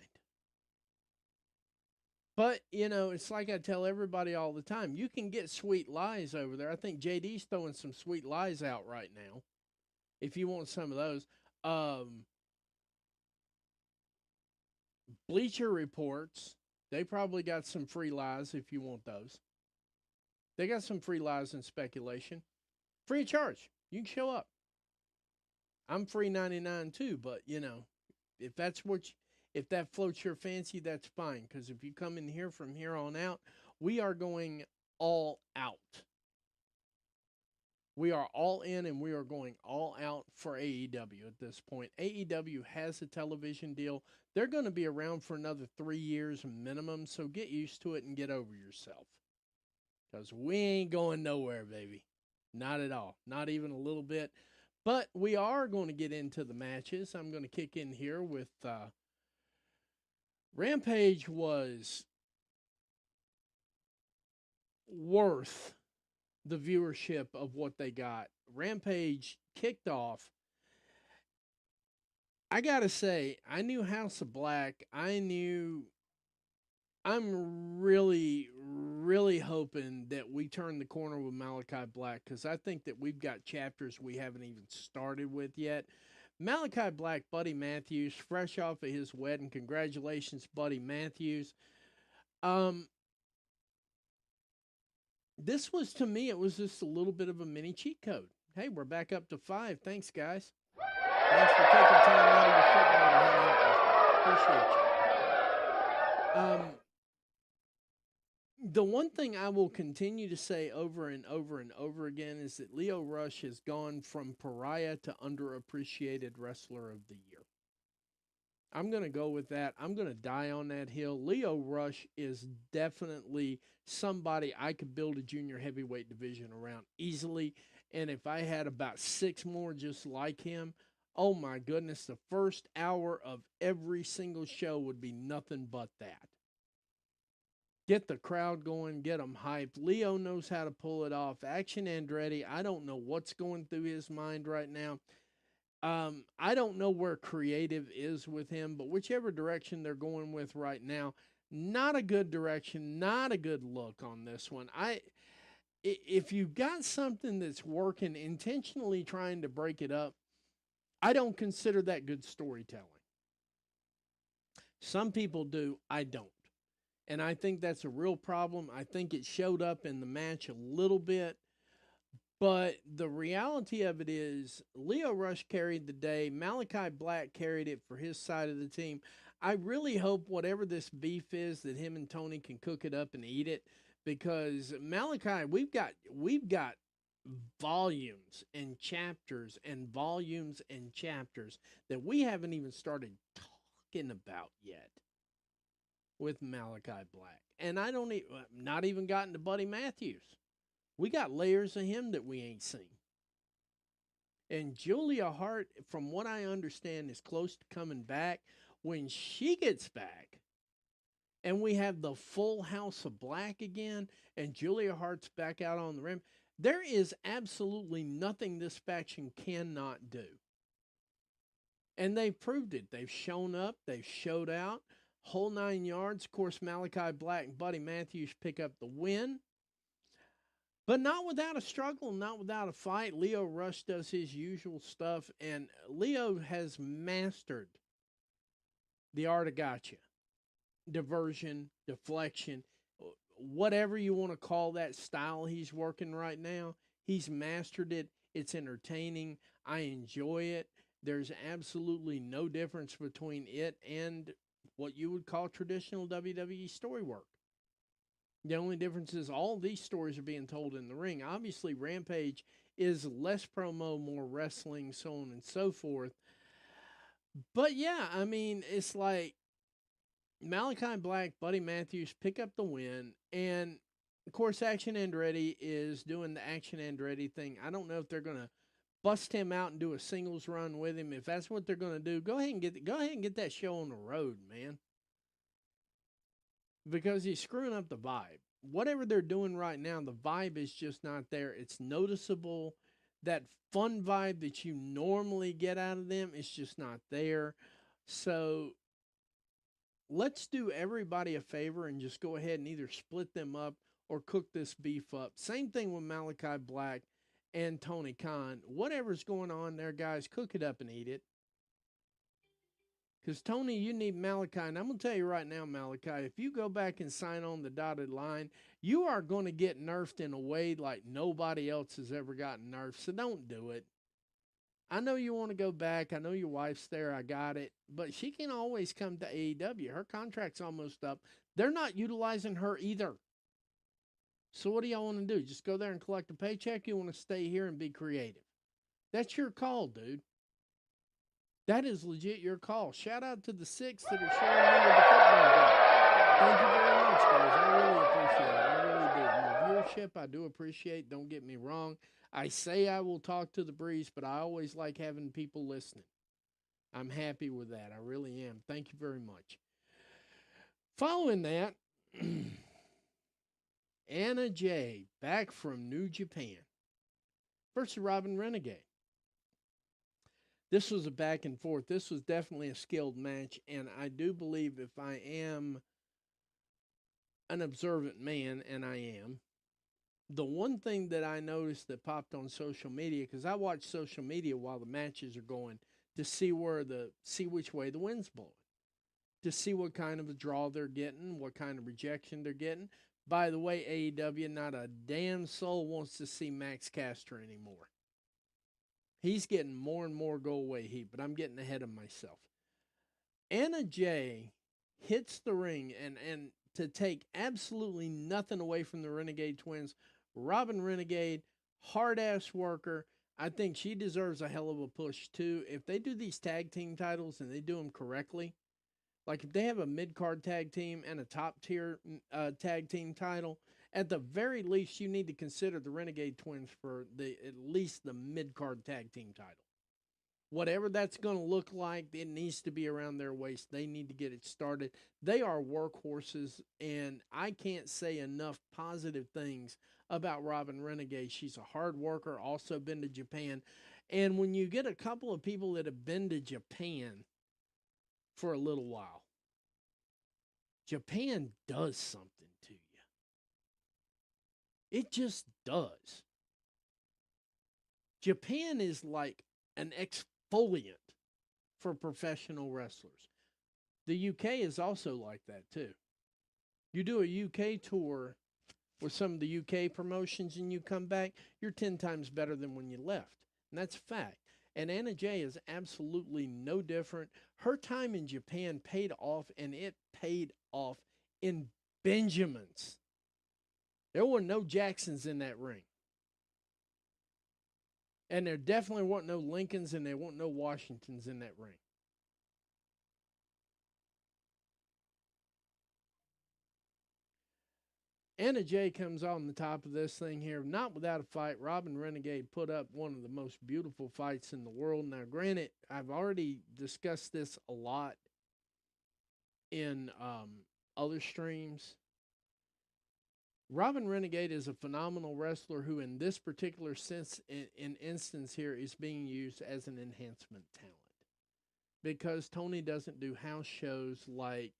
But, it's like I tell everybody all the time. You can get sweet lies over there. I think JD's throwing some sweet lies out right now. If you want some of those. Bleacher Reports, they probably got some free lies if you want those. They got some free lies and speculation. Free of charge. You can show up. I'm free 99 too, but if that's if that floats your fancy, that's fine. Because if you come in here from here on out, we are going all out. We are all in and we are going all out for AEW at this point. AEW has a television deal. They're going to be around for another 3 years minimum, so get used to it and get over yourself. Because we ain't going nowhere, baby. Not at all. Not even a little bit. But we are going to get into the matches. I'm going to kick in here with Rampage was worth the viewership of what they got. Rampage kicked off. I got to say, I knew House of Black. I'm really, really hoping that we turn the corner with Malachi Black because I think that we've got chapters we haven't even started with yet. Malachi Black, Buddy Matthews, fresh off of his wedding. Congratulations, Buddy Matthews. This was, to me, it was just a little bit of a mini cheat code. Hey, we're back up to 5. Thanks, guys. Thanks for taking time out of your football to hang out with me. Appreciate you. The one thing I will continue to say over and over and over again is that Lio Rush has gone from pariah to underappreciated wrestler of the year. I'm going to go with that. I'm going to die on that hill. Lio Rush is definitely somebody I could build a junior heavyweight division around easily. And if I had about 6 more just like him, oh my goodness, the first hour of every single show would be nothing but that. Get the crowd going, get them hyped. Leo knows how to pull it off. Action Andretti, I don't know what's going through his mind right now. I don't know where creative is with him, but whichever direction they're going with right now, not a good direction, not a good look on this one. If you've got something that's working, intentionally trying to break it up, I don't consider that good storytelling. Some people do, I don't. And I think that's a real problem. I think it showed up in the match a little bit. But the reality of it is, Leo Rush carried the day. Malachi Black carried it for his side of the team. I really hope whatever this beef is that him and Tony can cook it up and eat it, because Malachi, we've got volumes and chapters that we haven't even started talking about yet with Malachi Black. And I don't not even gotten to Buddy Matthews. We got layers of him that we ain't seen. And Julia Hart, from what I understand, is close to coming back. When she gets back, and we have the full House of Black again, and Julia Hart's back out on the rim, there is absolutely nothing this faction cannot do. And they've proved it. They've shown up, they've showed out, whole 9 yards. Of course, Malachi Black and Buddy Matthews pick up the win. But not without a struggle, not without a fight. Leo Rush does his usual stuff, and Leo has mastered the art of gotcha. Diversion, deflection, whatever you want to call that style he's working right now. He's mastered it. It's entertaining. I enjoy it. There's absolutely no difference between it and what you would call traditional WWE story work. The only difference is all these stories are being told in the ring. Obviously, Rampage is less promo, more wrestling, so on and so forth. But yeah, I mean, it's like Malachi Black, Buddy Matthews pick up the win. And of course, Action Andretti is doing the Action Andretti thing. I don't know if they're going to bust him out and do a singles run with him. If that's what they're going to do, go ahead and get that show on the road, man. Because he's screwing up the vibe. Whatever they're doing right now, the vibe is just not there. It's noticeable. That fun vibe that you normally get out of them is just not there. So let's do everybody a favor and just go ahead and either split them up or cook this beef up. Same thing with Malachi Black and Tony Khan. Whatever's going on there, guys, cook it up and eat it. Because, Tony, you need Malachi. And I'm going to tell you right now, Malachi, if you go back and sign on the dotted line, you are going to get nerfed in a way like nobody else has ever gotten nerfed. So don't do it. I know you want to go back. I know your wife's there. I got it. But she can always come to AEW. Her contract's almost up. They're not utilizing her either. So what do y'all want to do? Just go there and collect a paycheck? You want to stay here and be creative? That's your call, dude. That is legit your call. Shout out to the 6 that are sharing me with the football game. Thank you very much, guys. I really appreciate it. I really do. My viewership, I do appreciate. Don't get me wrong. I say I will talk to the breeze, but I always like having people listening. I'm happy with that. I really am. Thank you very much. Following that, Anna Jay, back from New Japan, versus Robin Renegade. This was a back and forth. This was definitely a skilled match, and I do believe, if I am an observant man, and I am, the one thing that I noticed that popped on social media, because I watch social media while the matches are going to see which way the wind's blowing, to see what kind of a draw they're getting, what kind of rejection they're getting. By the way, AEW, not a damn soul wants to see Max Caster anymore. He's getting more and more go-away heat, but I'm getting ahead of myself. Anna Jay hits the ring, and to take absolutely nothing away from the Renegade Twins, Robin Renegade, hard-ass worker. I think she deserves a hell of a push, too. If they do these tag team titles and they do them correctly, like if they have a mid-card tag team and a top-tier tag team title, at the very least, you need to consider the Renegade Twins for at least the mid-card tag team title. Whatever that's going to look like, it needs to be around their waist. They need to get it started. They are workhorses, and I can't say enough positive things about Robin Renegade. She's a hard worker, also been to Japan. And when you get a couple of people that have been to Japan for a little while, Japan does something to you. It just does. Japan is like an exfoliant for professional wrestlers. The UK is also like that too. You do a UK tour with some of the UK promotions and you come back, you're 10 times better than when you left. And that's a fact. And Anna Jay is absolutely no different. Her time in Japan paid off, and it paid off in Benjamins. There were no Jacksons in that ring. And there definitely weren't no Lincolns and there weren't no Washingtons in that ring. Anna Jay comes on the top of this thing here, not without a fight. Robin Renegade put up one of the most beautiful fights in the world. Now, granted, I've already discussed this a lot in other streams. Robin Renegade is a phenomenal wrestler who, in this particular sense, in instance here, is being used as an enhancement talent because Tony doesn't do house shows like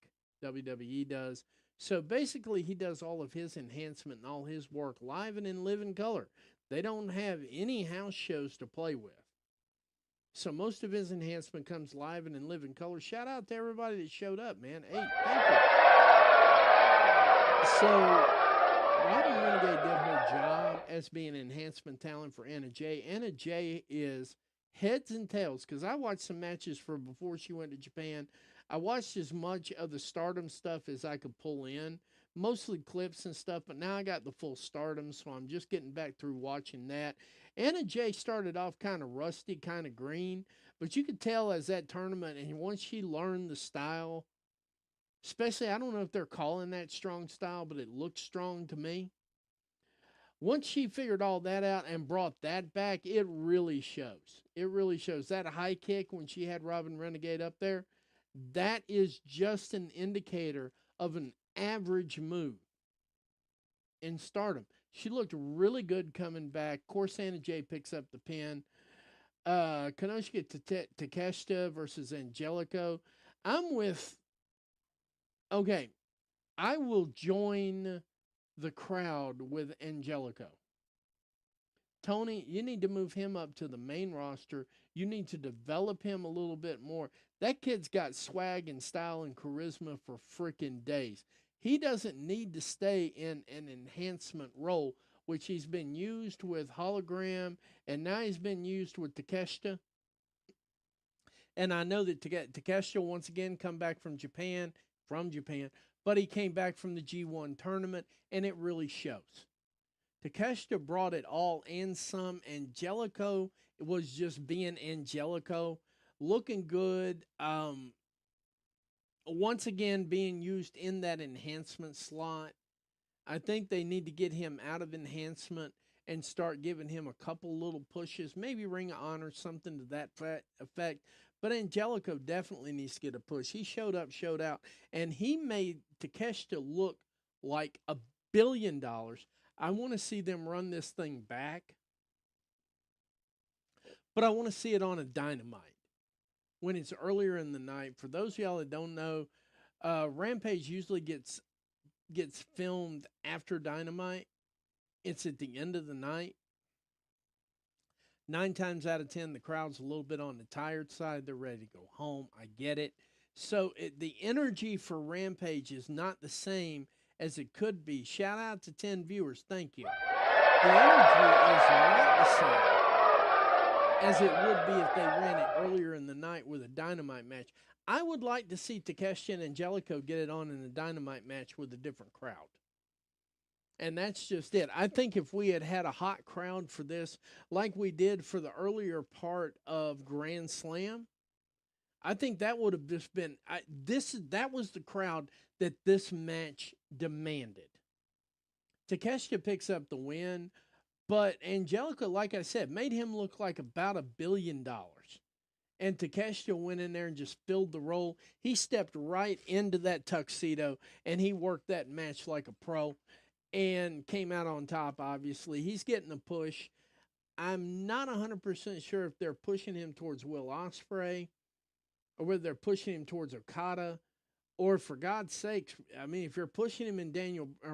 WWE does. So basically, he does all of his enhancement and all his work live and in living color. They don't have any house shows to play with. So most of his enhancement comes live and in living color. Shout out to everybody that showed up, man. Hey, thank you. So Robin Renegade did her job as being an enhancement talent for Anna Jay. Anna Jay is heads and tails because I watched some matches for before she went to Japan. I watched as much of the Stardom stuff as I could pull in, mostly clips and stuff, but now I got the full Stardom, so I'm just getting back through watching that. Anna Jay started off kind of rusty, kind of green, but you could tell as that tournament, and once she learned the style, especially, I don't know if they're calling that strong style, but it looked strong to me. Once she figured all that out and brought that back, it really shows. It really shows. That high kick when she had Robin Renegade up there, that is just an indicator of an average move in Stardom. She looked really good coming back. Of course, Anna Jay picks up the pin. Kanoshika Takeshita versus Angelico. I'm with, okay, I will join the crowd with Angelico. Tony, you need to move him up to the main roster. You need to develop him a little bit more. That kid's got swag and style and charisma for freaking days. He doesn't need to stay in an enhancement role, which he's been used with Hologram, and now he's been used with Takeshita. And I know that Takeshita once again come back from Japan, but he came back from the G1 tournament, and it really shows. Takeshita brought it all and some. Angelico was just being Angelico, looking good. Once again, being used in that enhancement slot. I think they need to get him out of enhancement and start giving him a couple little pushes, maybe Ring of Honor, something to that effect. But Angelico definitely needs to get a push. He showed up, showed out, and he made Takeshita look like $1 billion. I want to see them run this thing back, but I want to see it on a Dynamite when it's earlier in the night. For those of y'all that don't know, Rampage usually gets filmed after Dynamite. It's at the end of the night. 9 times out of 10, the crowd's a little bit on the tired side. They're ready to go home. I get it. So the energy for Rampage is not the same as it could be. Shout out to 10 viewers. Thank you. The energy is not the same as it would be if they ran it earlier in the night with a Dynamite match. I would like to see Takeshita and Angelico get it on in a Dynamite match with a different crowd. And that's just it. I think if we had had a hot crowd for this, like we did for the earlier part of Grand Slam, I think that would have just been that was the crowd that this match demanded. Takeshita picks up the win, but Angelica, like I said, made him look like about $1 billion. And Takeshita went in there and just filled the role. He stepped right into that tuxedo, and he worked that match like a pro and came out on top, obviously. He's getting a push. I'm not 100% sure if they're pushing him towards Will Ospreay or whether they're pushing him towards Okada, or for God's sakes, I mean, if you're pushing him in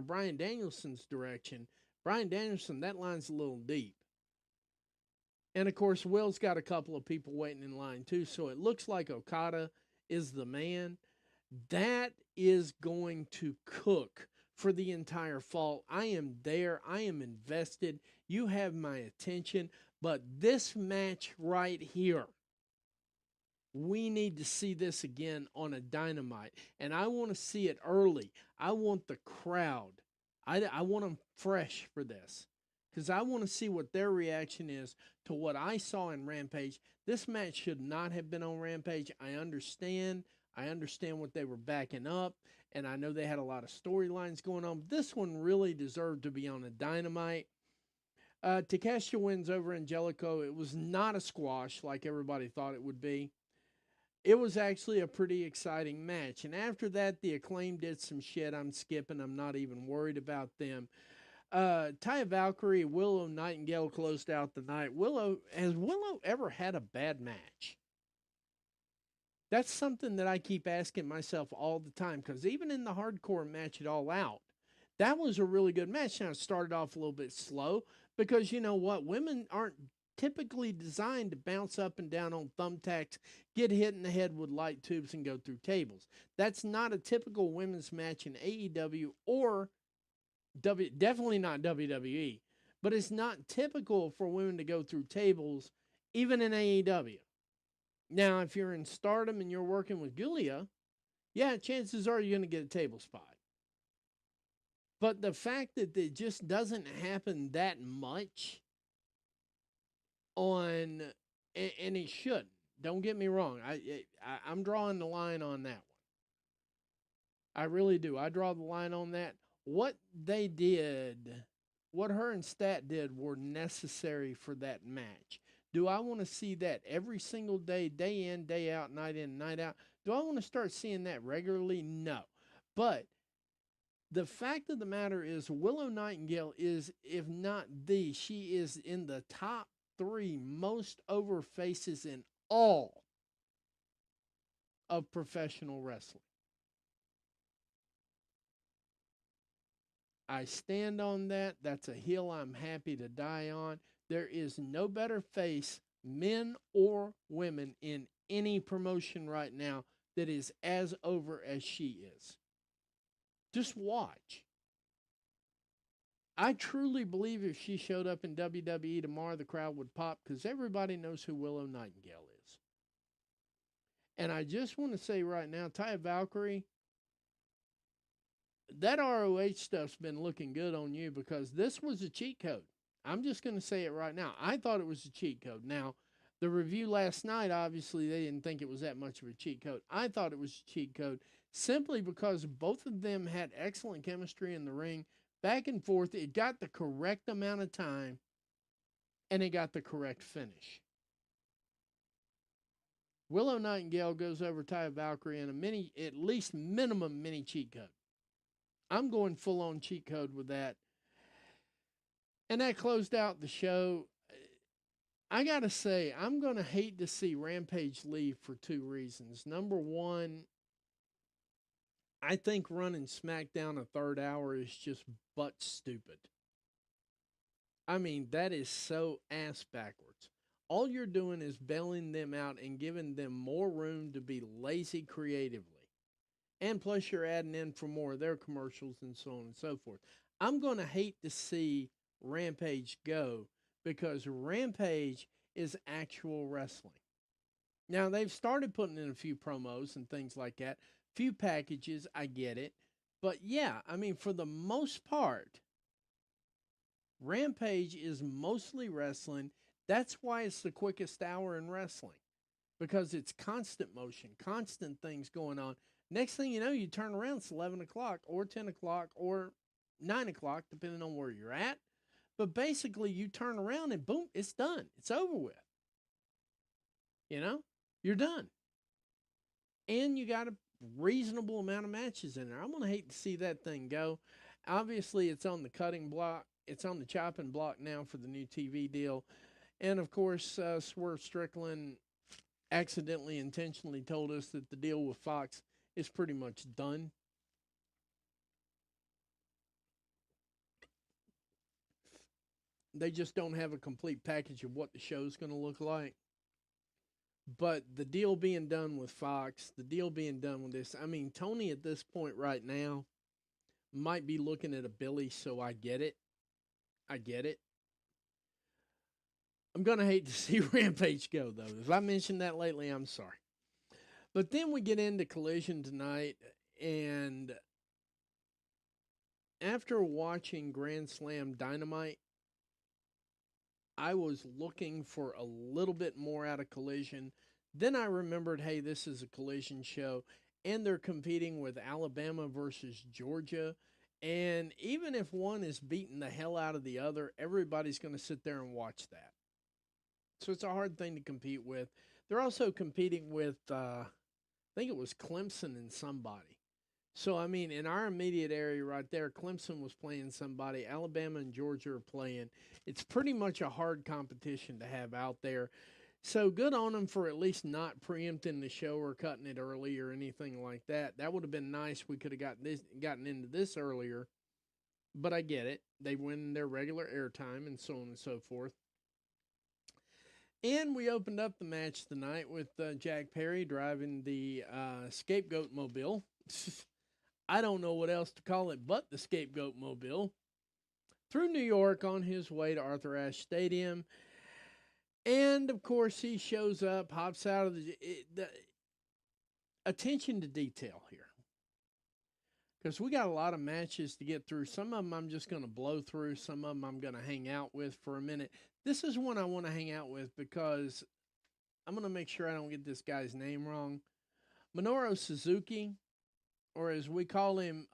Bryan Danielson's direction, Bryan Danielson, that line's a little deep. And of course, Will's got a couple of people waiting in line too, so it looks like Okada is the man. That is going to cook for the entire fall. I am there. I am invested. You have my attention. But this match right here, we need to see this again on a Dynamite. And I want to see it early. I want the crowd. I want them fresh for this. Because I want to see what their reaction is to what I saw in Rampage. This match should not have been on Rampage. I understand. I understand what they were backing up. And I know they had a lot of storylines going on. But this one really deserved to be on a Dynamite. Takeshita wins over Angelico. It was not a squash like everybody thought it would be. It was actually a pretty exciting match. And after that, the Acclaim did some shit I'm skipping. I'm not even worried about them. Taya Valkyrie, Willow Nightingale closed out the night. Has Willow ever had a bad match? That's something that I keep asking myself all the time, because even in the hardcore match at All Out, that was a really good match. Now, it started off a little bit slow because you know what? Women aren't typically designed to bounce up and down on thumbtacks, get hit in the head with light tubes, and go through tables. That's not a typical women's match in AEW or definitely not WWE. But it's not typical for women to go through tables, even in AEW. Now, if you're in Stardom and you're working with Giulia, yeah, chances are you're going to get a table spot. But the fact that it just doesn't happen that much on, and it shouldn't. Don't get me wrong. I'm drawing the line on that one. I really do. I draw the line on that. What they did, what her and Stat did, were necessary for that match. Do I want to see that every single day, day in, day out, night in, night out? Do I want to start seeing that regularly? No. But the fact of the matter is, Willow Nightingale is, if not the, she is in the top 3 most over faces in all of professional wrestling. I stand on that. That's a hill I'm happy to die on. There is no better face, men or women, in any promotion right now that is as over as she is. Just watch. I truly believe if she showed up in WWE tomorrow, the crowd would pop because everybody knows who Willow Nightingale is. And I just want to say right now, Taya Valkyrie, that ROH stuff's been looking good on you, because this was a cheat code. I'm just going to say it right now. I thought it was a cheat code. Now, the review last night, obviously, they didn't think it was that much of a cheat code. I thought it was a cheat code simply because both of them had excellent chemistry in the ring, back and forth. It got the correct amount of time, and it got the correct finish. Willow Nightingale goes over Taya Valkyrie in a mini, at least minimum mini cheat code. I'm going full on cheat code with that. And that closed out the show. I got to say, I'm going to hate to see Rampage leave for 2 reasons. Number one, I think running SmackDown a third hour is just butt stupid. I mean, that is so ass backwards. All you're doing is bailing them out and giving them more room to be lazy creatively. And plus, you're adding in for more of their commercials and so on and so forth. I'm going to hate to see Rampage go, because Rampage is actual wrestling. Now, they've started putting in a few promos and things like that. Few packages, I get it. But yeah, I mean, for the most part, Rampage is mostly wrestling. That's why it's the quickest hour in wrestling, because it's constant motion, constant things going on. Next thing you know, you turn around, it's 11 o'clock or 10 o'clock or 9 o'clock, depending on where you're at. But basically, you turn around and boom, it's done. It's over with. You know, you're done. And you got a reasonable amount of matches in there. I'm going to hate to see that thing go. Obviously, it's on the cutting block. It's on the chopping block now for the new TV deal. And, of course, Swerve Strickland accidentally, intentionally told us that the deal with Fox is pretty much done. They just don't have a complete package of what the show's going to look like. But the deal being done with Fox, the deal being done with this, I mean, Tony at this point right now might be looking at a Billy, so I get it. I get it. I'm going to hate to see Rampage go, though. If I mentioned that lately, I'm sorry. But then we get into Collision tonight, and after watching Grand Slam Dynamite, I was looking for a little bit more out of Collision. Then I remembered, hey, this is a Collision show, and they're competing with Alabama versus Georgia. And even if one is beating the hell out of the other, everybody's going to sit there and watch that. So it's a hard thing to compete with. They're also competing with, I think it was Clemson and somebody. So, I mean, in our immediate area right there, Clemson was playing somebody. Alabama and Georgia are playing. It's pretty much a hard competition to have out there. So good on them for at least not preempting the show or cutting it early or anything like that. That would have been nice. We could have gotten into this earlier. But I get it. They win their regular airtime and so on and so forth. And we opened up the match tonight with Jack Perry driving the Scapegoat Mobile. I don't know what else to call it but the Scapegoat Mobile. Through New York on his way to Arthur Ashe Stadium. And, of course, he shows up, hops out of the attention to detail here. Because we got a lot of matches to get through. Some of them I'm just going to blow through. Some of them I'm going to hang out with for a minute. This is one I want to hang out with because I'm going to make sure I don't get this guy's name wrong. Minoru Suzuki, or as we call him,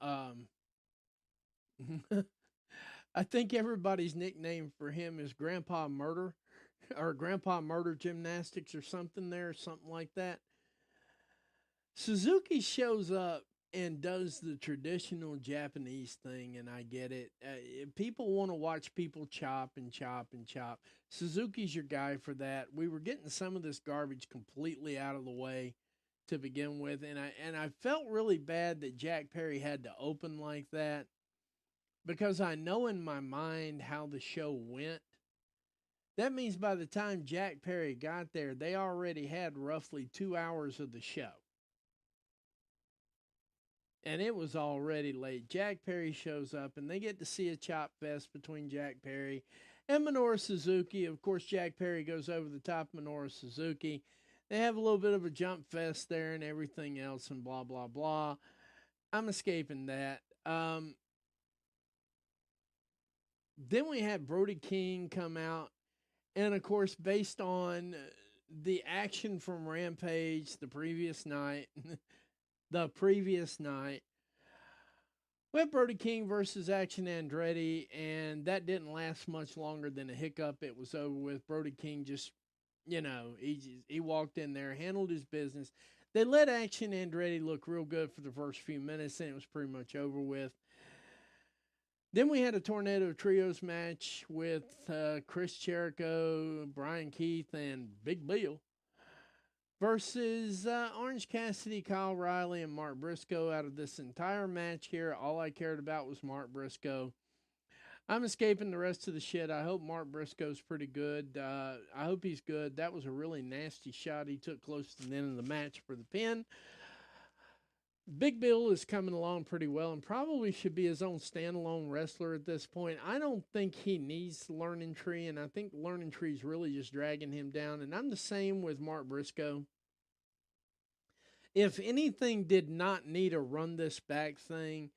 I think everybody's nickname for him is Grandpa Murder, or Grandpa Murder Gymnastics or something there, something like that. Suzuki shows up and does the traditional Japanese thing, and I get it. People want to watch people chop and chop and chop. Suzuki's your guy for that. We were getting some of this garbage completely out of the way to begin with, and I felt really bad that Jack Perry had to open like that because I know in my mind how the show went. That means by the time Jack Perry got there, they already had roughly 2 hours of the show. And it was already late. Jack Perry shows up, and they get to see a chop fest between Jack Perry and Minoru Suzuki. Of course, Jack Perry goes over the top of Minoru Suzuki. They have a little bit of a jump fest there and everything else and blah, blah, blah. I'm escaping that. Then we had Brody King come out. And, of course, based on the action from Rampage the previous night, we had Brody King versus Action Andretti, and that didn't last much longer than a hiccup. It was over with. Brody King just, he walked in there, handled his business. They let Action Andretti look real good for the first few minutes, and it was pretty much over with. Then we had a Tornado Trios match with Chris Jericho, Brian Keith, and Big Bill versus Orange Cassidy, Kyle Riley, and Mark Briscoe. Out of this entire match here, all I cared about was Mark Briscoe. I'm escaping the rest of the shit. I hope Mark Briscoe's pretty good. I hope he's good. That was a really nasty shot he took close to the end of the match for the pin. Big Bill is coming along pretty well and probably should be his own standalone wrestler at this point. I don't think he needs Learning Tree, and I think Learning Tree is really just dragging him down. And I'm the same with Mark Briscoe. If anything did not need a run this back thing,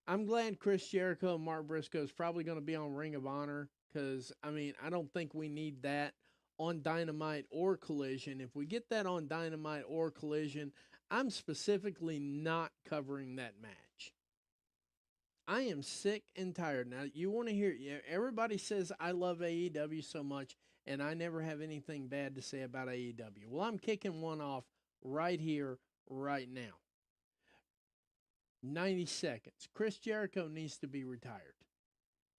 I'm glad Chris Jericho and Mark Briscoe is probably going to be on Ring of Honor because, I don't think we need that on Dynamite or Collision. If we get that on Dynamite or Collision, I'm specifically not covering that match. I am sick and tired. Now, you want to hear, everybody says I love AEW so much, and I never have anything bad to say about AEW. Well, I'm kicking one off right here, right now. 90 seconds. Chris Jericho needs to be retired.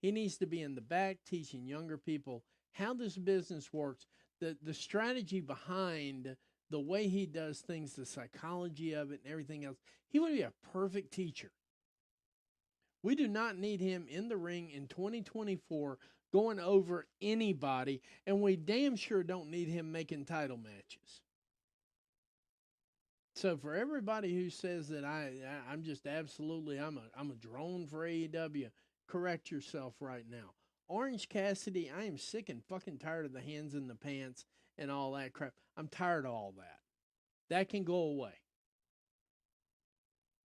He needs to be in the back teaching younger people how this business works, the strategy behind the way he does things, the psychology of it and everything else. He would be a perfect teacher. We do not need him in the ring in 2024 going over anybody, and we damn sure don't need him making title matches. So for everybody who says that I'm just absolutely I'm a drone for AEW, correct yourself right now. Orange Cassidy, I am sick and fucking tired of the hands in the pants and all that crap. I'm tired of all that. That can go away.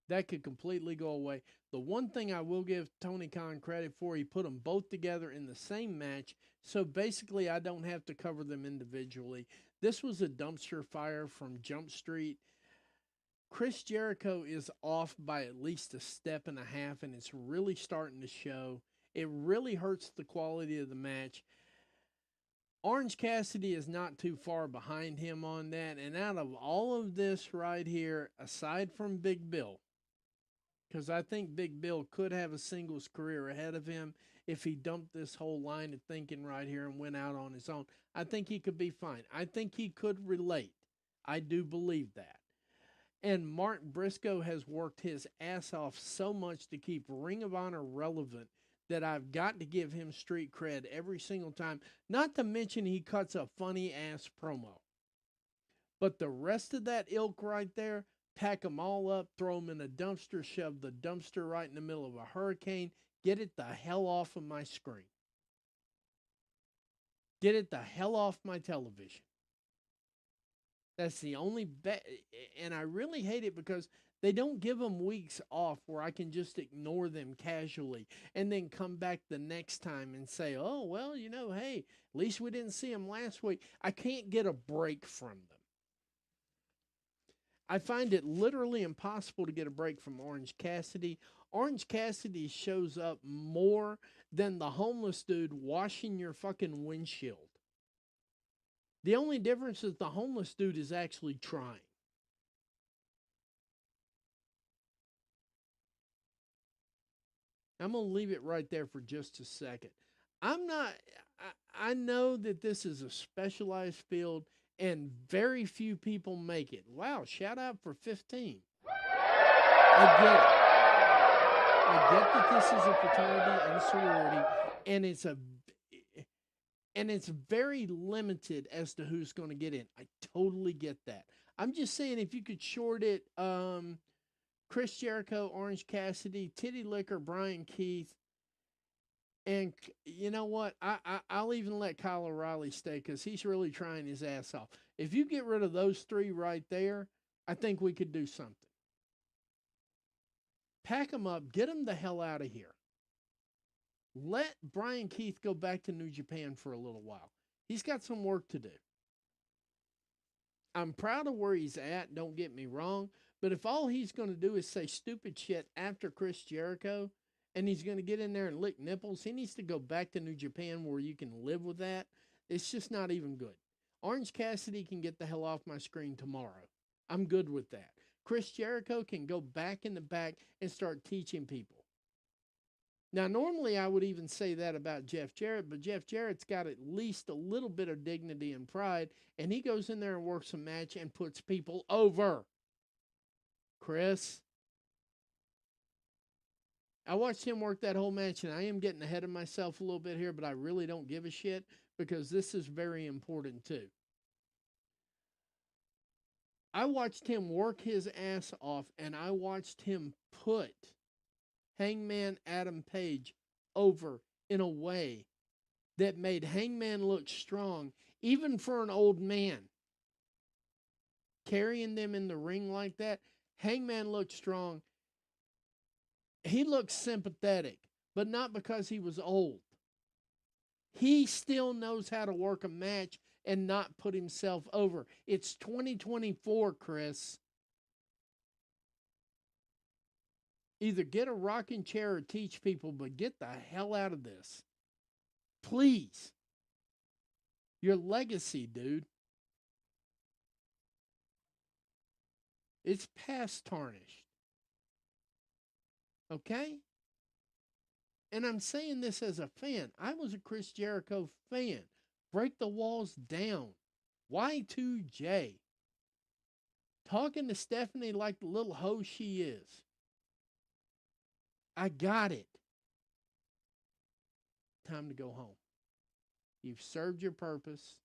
That could completely go away. The one thing I will give Tony Khan credit for, he put them both together in the same match. So basically, I don't have to cover them individually. This was a dumpster fire from Jump Street. Chris Jericho is off by at least a step and a half, and it's really starting to show. It really hurts the quality of the match. Orange Cassidy is not too far behind him on that. And out of all of this right here, aside from Big Bill, because I think Big Bill could have a singles career ahead of him if he dumped this whole line of thinking right here and went out on his own. I think he could be fine. I think he could relate. I do believe that. And Mark Briscoe has worked his ass off so much to keep Ring of Honor relevant that I've got to give him street cred every single time. Not to mention he cuts a funny ass promo. But the rest of that ilk right there, pack them all up, throw them in a dumpster, shove the dumpster right in the middle of a hurricane, get it the hell off of my screen. Get it the hell off my television. That's the only and I really hate it because they don't give them weeks off where I can just ignore them casually and then come back the next time and say, oh, well, hey, at least we didn't see them last week. I can't get a break from them. I find it literally impossible to get a break from Orange Cassidy. Orange Cassidy shows up more than the homeless dude washing your fucking windshield. The only difference is the homeless dude is actually trying. I'm going to leave it right there for just a second. I know that this is a specialized field and very few people make it. Wow, shout out for 15. I get it. I get that this is a fraternity and sorority, and it's very limited as to who's going to get in. I totally get that. I'm just saying if you could short it, Chris Jericho, Orange Cassidy, Titty Licker, Brian Keith, and you know what? I'll even let Kyle O'Reilly stay because he's really trying his ass off. If you get rid of those three right there, I think we could do something. Pack them up, get them the hell out of here. Let Brian Keith go back to New Japan for a little while. He's got some work to do. I'm proud of where he's at, don't get me wrong, but if all he's going to do is say stupid shit after Chris Jericho, and he's going to get in there and lick nipples, he needs to go back to New Japan where you can live with that. It's just not even good. Orange Cassidy can get the hell off my screen tomorrow. I'm good with that. Chris Jericho can go back in the back and start teaching people. Now, normally I would even say that about Jeff Jarrett, but Jeff Jarrett's got at least a little bit of dignity and pride, and he goes in there and works a match and puts people over. Chris, I watched him work that whole match, and I am getting ahead of myself a little bit here, but I really don't give a shit because this is very important too. I watched him work his ass off, and I watched him put Hangman Adam Page over in a way that made Hangman look strong, even for an old man. Carrying them in the ring like that, Hangman looked strong. He looked sympathetic, but not because he was old. He still knows how to work a match and not put himself over. It's 2024, Chris. Either get a rocking chair or teach people, but get the hell out of this. Please. Your legacy, dude. It's past tarnished. Okay? And I'm saying this as a fan. I was a Chris Jericho fan. Break the walls down. Y2J. Talking to Stephanie like the little hoe she is. I got it. Time to go home. You've served your purpose.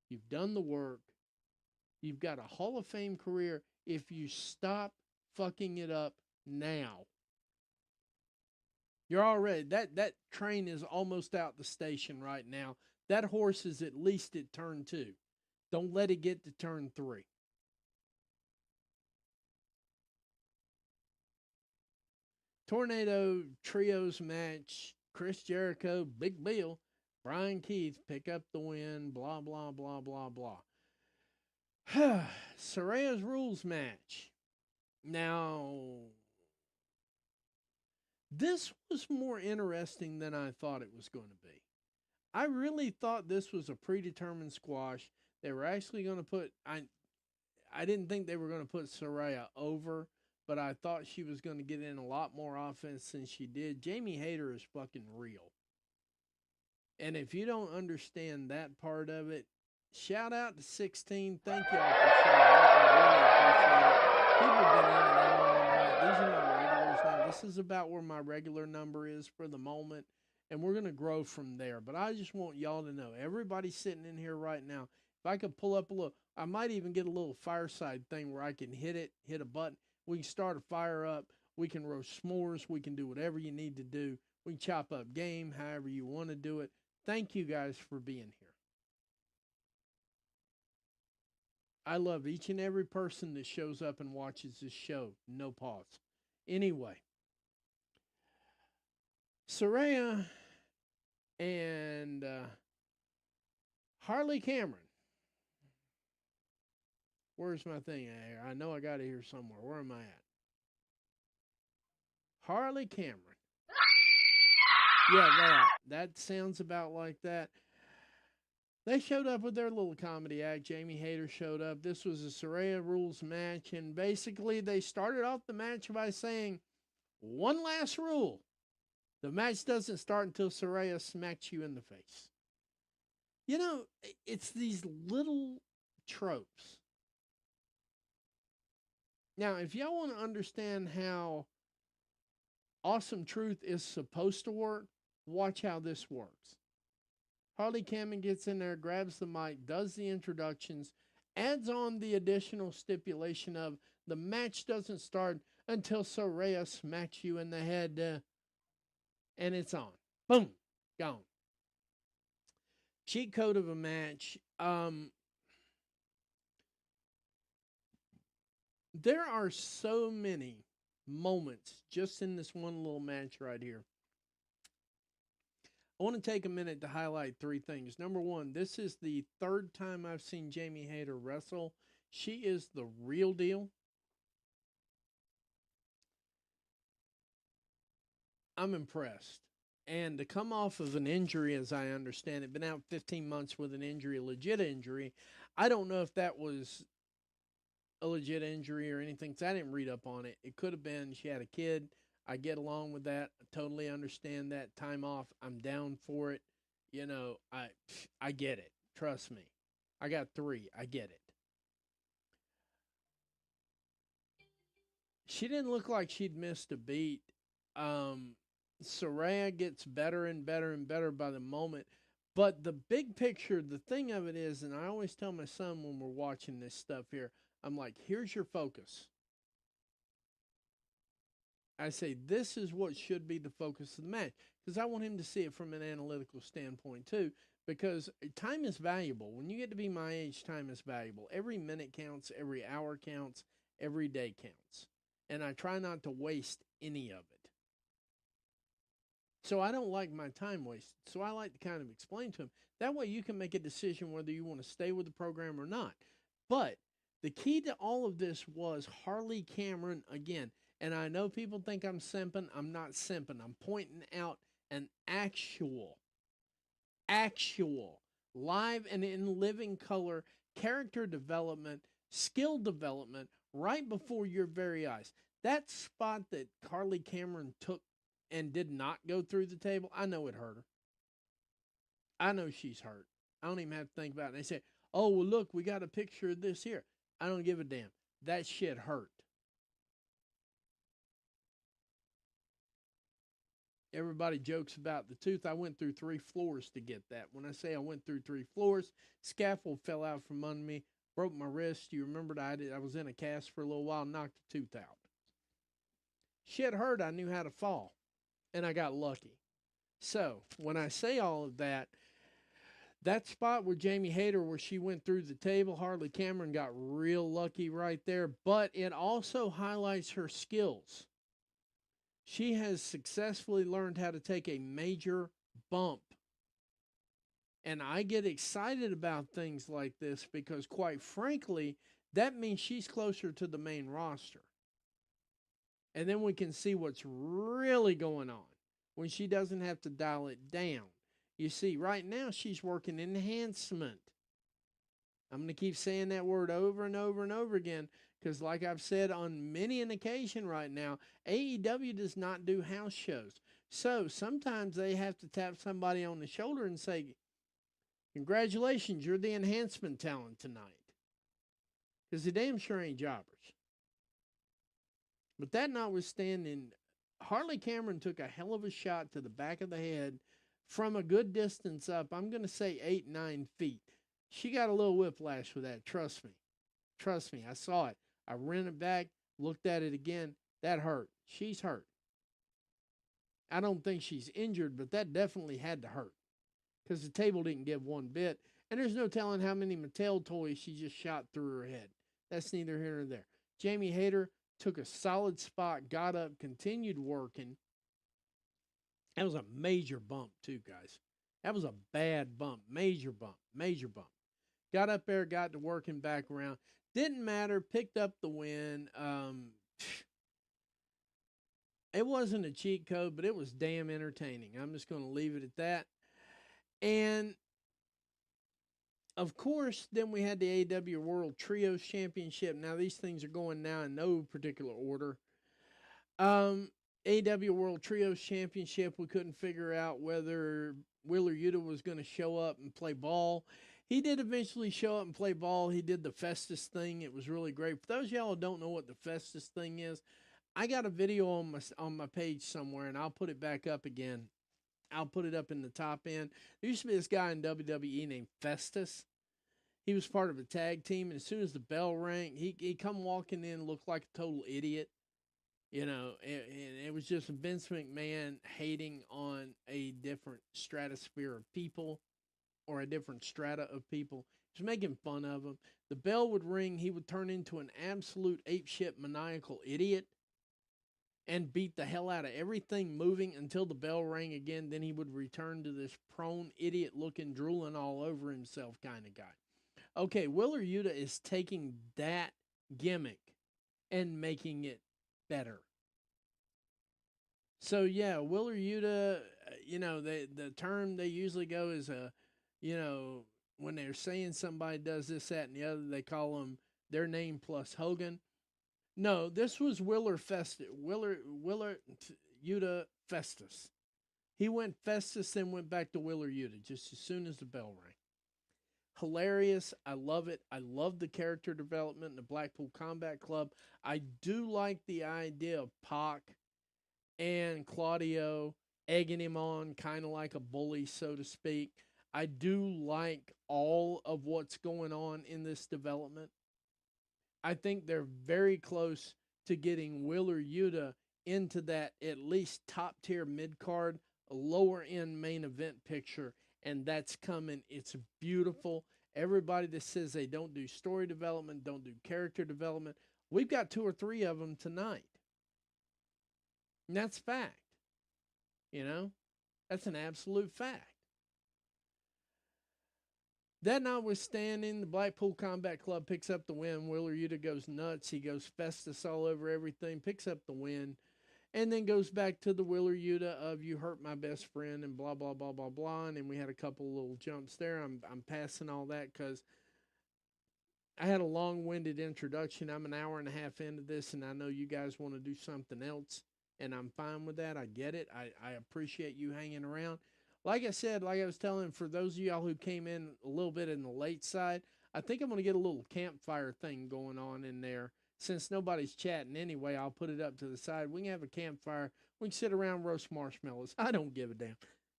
You've done the work. You've got a Hall of Fame career if you stop fucking it up now. You're already that train is almost out the station right now. That horse is at least at turn 2. Don't let it get to turn 3. Tornado Trios match. Chris Jericho, Big Bill, Brian Keith pick up the win. Blah, blah, blah, blah, blah. Soraya's Rules match. Now, this was more interesting than I thought it was going to be. I really thought this was a predetermined squash. They were actually going to put I didn't think they were going to put Saraya over, but I thought she was going to get in a lot more offense than she did. Jamie Hayter is fucking real. And if you don't understand that part of it, shout out to 16. Thank y'all for showing up. I really appreciate it. People have been in and out all night. These are my regulars now. This is about where my regular number is for the moment, and we're going to grow from there. But I just want y'all to know, everybody sitting in here right now, if I could pull up a little, I might even get a little fireside thing where I can hit a button. We can start a fire up. We can roast s'mores. We can do whatever you need to do. We can chop up game, however you want to do it. Thank you guys for being here. I love each and every person that shows up and watches this show. No pause. Anyway, Saraya and Harley Cameron. Where's my thing at here? I know I got it here somewhere. Where am I at? Harley Cameron. Yeah, that sounds about like that. They showed up with their little comedy act. Jamie Hayter showed up. This was a Saraya Rules match, and basically they started off the match by saying, one last rule. The match doesn't start until Saraya smacks you in the face. You know, it's these little tropes. Now, if y'all want to understand how Awesome Truth is supposed to work, watch how this works. Harley Cameron gets in there, grabs the mic, does the introductions, adds on the additional stipulation of the match doesn't start until Saraya smacks you in the head, and it's on. Boom, gone. Cheat code of a match. There are so many moments just in this one little match right here. I want to take a minute to highlight 3 things. Number 1, this is the 3rd time I've seen Jamie Hayter wrestle. She is the real deal. I'm impressed. And to come off of an injury, as I understand it, been out 15 months with an injury, a legit injury. I don't know if that was a legit injury or anything, because I didn't read up on it. It could have been she had a kid. I get along with that. I totally understand that. Time off, I'm down for it. You know, I get it. Trust me. I got 3. I get it. She didn't look like she'd missed a beat. Saraya gets better and better and better by the moment. But the big picture, the thing of it is, and I always tell my son when we're watching this stuff here, I'm like, here's your focus. I say, this is what should be the focus of the match. Because I want him to see it from an analytical standpoint, too. Because time is valuable. When you get to be my age, time is valuable. Every minute counts, every hour counts, every day counts. And I try not to waste any of it. So I don't like my time wasted. So I like to kind of explain to him. That way you can make a decision whether you want to stay with the program or not. But the key to all of this was Harley Cameron again. And I know people think I'm simping. I'm not simping. I'm pointing out an actual, live and in living color character development, skill development right before your very eyes. That spot that Harley Cameron took and did not go through the table, I know it hurt her. I know she's hurt. I don't even have to think about it. And they say, oh, well, look, we got a picture of this here. I don't give a damn. That shit hurt. Everybody jokes about the tooth. I went through 3 floors to get that. When I say I went through 3 floors, scaffold fell out from under me. broke my wrist. You remember that I was in a cast for a little while, knocked a tooth out. Shit hurt. I knew how to fall, and I got lucky. So when I say all of that, that spot with Jamie Hayter where she went through the table, Harley Cameron got real lucky right there, but it also highlights her skills. She has successfully learned how to take a major bump. And I get excited about things like this because, quite frankly, that means she's closer to the main roster. And then we can see what's really going on when she doesn't have to dial it down. You see, right now she's working enhancement. I'm going to keep saying that word over and over and over again because, like I've said on many an occasion right now, AEW does not do house shows. So sometimes they have to tap somebody on the shoulder and say, congratulations, you're the enhancement talent tonight. Because they damn sure ain't jobbers. But that notwithstanding, Harley Cameron took a hell of a shot to the back of the head from a good distance up. I'm going to say 8-9 feet. She got a little whiplash with that. Trust me. Trust me. I saw it. I ran it back, looked at it again. That hurt. She's hurt. I don't think she's injured, but that definitely had to hurt because the table didn't give one bit. And there's no telling how many Mattel toys she just shot through her head. That's neither here nor there. Jamie Hayter took a solid spot, got up, continued working. That was a major bump, too, guys. That was a bad bump. Major bump. Major bump. Got up there, got to working back around. Didn't matter. Picked up the win. It wasn't a cheat code, but it was damn entertaining. I'm just going to leave it at that. And, of course, then we had the AEW World Trios Championship. Now, these things are going now in no particular order. AEW World Trios Championship, we couldn't figure out whether Wheeler Yuta was going to show up and play ball. He did eventually show up and play ball. He did the Festus thing. It was really great. For those of y'all who don't know what the Festus thing is, I got a video on my page somewhere, and I'll put it back up again. I'll put it up in the top end. There used to be this guy in WWE named Festus. He was part of a tag team, and as soon as the bell rang, he come walking in, looked like a total idiot. You know, and it was just Vince McMahon hating on a different stratosphere of people or a different strata of people. Just making fun of him. The bell would ring. He would turn into an absolute apeshit maniacal idiot and beat the hell out of everything moving until the bell rang again. Then he would return to this prone idiot looking, drooling all over himself kind of guy. Okay, Wheeler Yuta is taking that gimmick and making it better. So yeah, Wheeler Yuta, you know, the term they usually go is when they're saying somebody does this, that, and the other, they call them their name plus Hogan. No, this was Wheeler Yuta Festus. He went Festus, then went back to Wheeler Yuta just as soon as the bell rang. Hilarious. I love it. I love the character development in the Blackpool Combat Club. I do like the idea of Pac and Claudio egging him on, kind of like a bully, so to speak. I do like all of what's going on in this development. I think they're very close to getting Wheeler Yuta into that at least top tier mid card, lower end main event picture. And that's coming. It's beautiful. Everybody that says they don't do story development, don't do character development, we've got 2 or 3 of them tonight. And that's fact. You know, that's an absolute fact. That notwithstanding, the Blackpool Combat Club picks up the win. Wheeler Yuta goes nuts. He goes Festus all over everything, picks up the win, and then goes back to the Wheeler Yuta of "you hurt my best friend" and blah, blah, blah, blah, blah. And then we had a couple little jumps there. I'm passing all that because I had a long-winded introduction. I'm an hour and a half into this, and I know you guys want to do something else, and I'm fine with that. I get it. I appreciate you hanging around. Like I said, like I was telling, for those of y'all who came in a little bit in the late side, I think I'm going to get a little campfire thing going on in there. Since nobody's chatting anyway, I'll put it up to the side. We can have a campfire. We can sit around, roast marshmallows. I don't give a damn.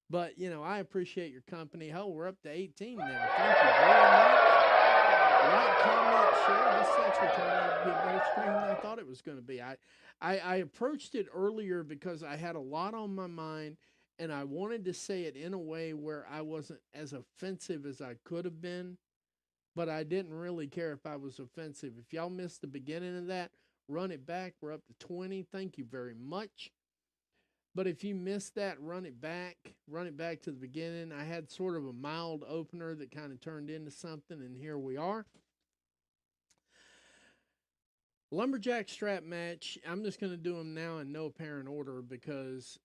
But, you know, I appreciate your company. Hell, we're up to 18 now. Thank you very much. Like, comment, share. This actually turned out to be a better stream than I thought it was going to be. I approached it earlier because I had a lot on my mind and I wanted to say it in a way where I wasn't as offensive as I could have been, but I didn't really care if I was offensive. If y'all missed the beginning of that, run it back. We're up to 20. Thank you very much. But if you missed that, run it back. Run it back to the beginning. I had sort of a mild opener that kind of turned into something, and here we are. Lumberjack strap match. I'm just going to do them now in no apparent order because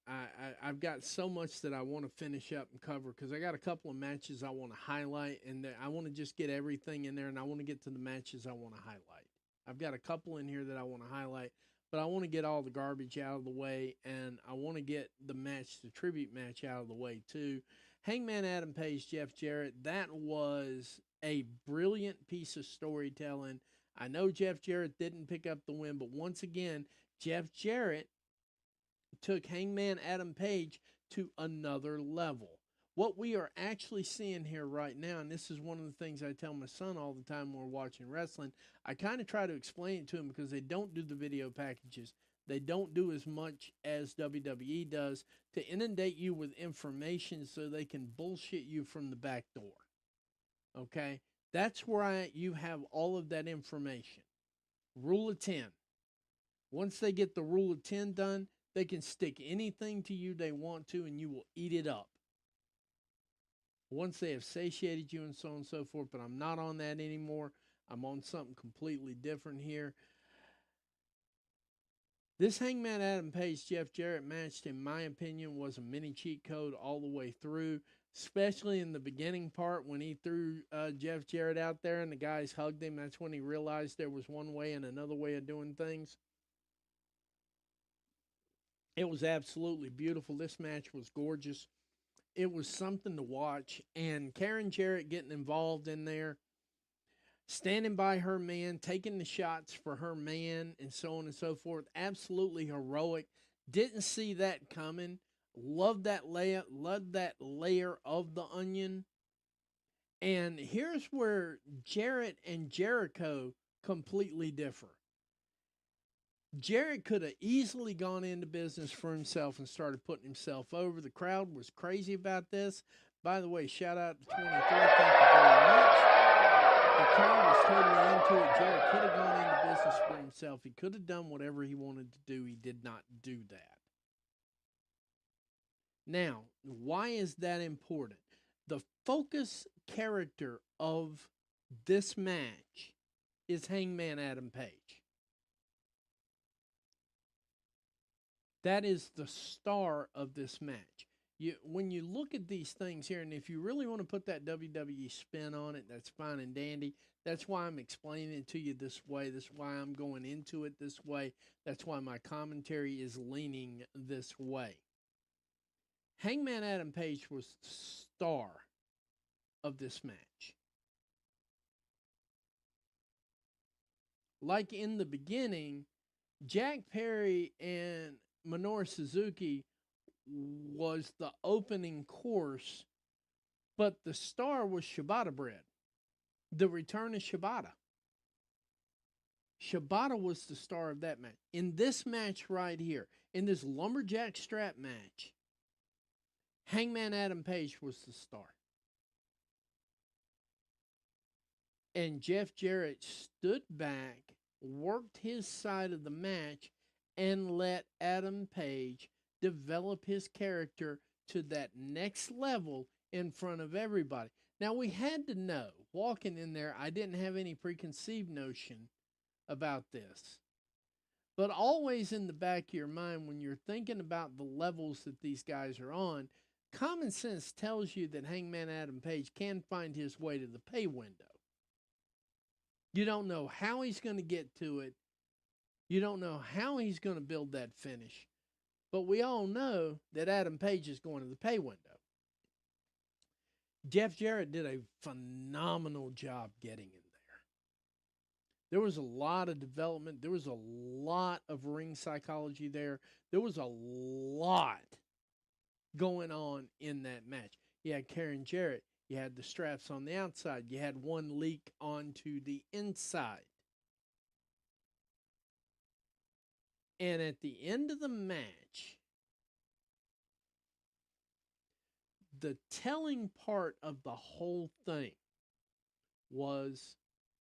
I've got so much that I want to finish up and cover because I got a couple of matches I want to highlight and I want to just get everything in there and I want to get to the matches I want to highlight. I've got a couple in here that I want to highlight, but I want to get all the garbage out of the way and I want to get the match, the tribute match out of the way too. Hangman Adam Page, Jeff Jarrett, that was a brilliant piece of storytelling. I know Jeff Jarrett didn't pick up the win, but once again, Jeff Jarrett took Hangman Adam Page to another level. What we are actually seeing here right now, and this is one of the things I tell my son all the time when we're watching wrestling, I kind of try to explain it to him because they don't do the video packages. They don't do as much as WWE does to inundate you with information so they can bullshit you from the back door. Okay? That's where you have all of that information. Rule of 10. Once they get the rule of 10 done, they can stick anything to you they want to and you will eat it up. Once they have satiated you and so on and so forth, but I'm not on that anymore. I'm on something completely different here. This Hangman Adam Page Jeff Jarrett match, in my opinion, was a mini cheat code all the way through, especially in the beginning part when he threw Jeff Jarrett out there and the guys hugged him. That's when he realized there was one way and another way of doing things. It was absolutely beautiful. This match was gorgeous. It was something to watch. And Karen Jarrett getting involved in there, standing by her man, taking the shots for her man, and so on and so forth. Absolutely heroic. Didn't see that coming. Loved that layer of the onion. And here's where Jarrett and Jericho completely differ. Jarrett could have easily gone into business for himself and started putting himself over. The crowd was crazy about this. By the way, shout out to 23. Thank you very much. The crowd was totally into it. Jarrett could have gone into business for himself. He could have done whatever he wanted to do. He did not do that. Now, why is that important? The focus character of this match is Hangman Adam Page. That is the star of this match. When you look at these things here, and if you really want to put that WWE spin on it, that's fine and dandy. That's why I'm explaining it to you this way. That's why I'm going into it this way. That's why my commentary is leaning this way. Hangman Adam Page was the star of this match. Like in the beginning, Jack Perry and Minoru Suzuki was the opening course, but the star was Shibata Bread. The return of Shibata. Shibata was the star of that match. In this match right here, in this lumberjack strap match, Hangman Adam Page was the star. And Jeff Jarrett stood back, worked his side of the match, and let Adam Page develop his character to that next level in front of everybody. Now, we had to know, walking in there, I didn't have any preconceived notion about this. But always in the back of your mind, when you're thinking about the levels that these guys are on, common sense tells you that Hangman Adam Page can find his way to the pay window. You don't know how he's going to get to it. You don't know how he's going to build that finish. But we all know that Adam Page is going to the pay window. Jeff Jarrett did a phenomenal job getting in there. There was a lot of development. There was a lot of ring psychology there. There was a lot going on in that match. You had Karen Jarrett. You had the straps on the outside. You had one leak onto the inside. And at the end of the match, the telling part of the whole thing was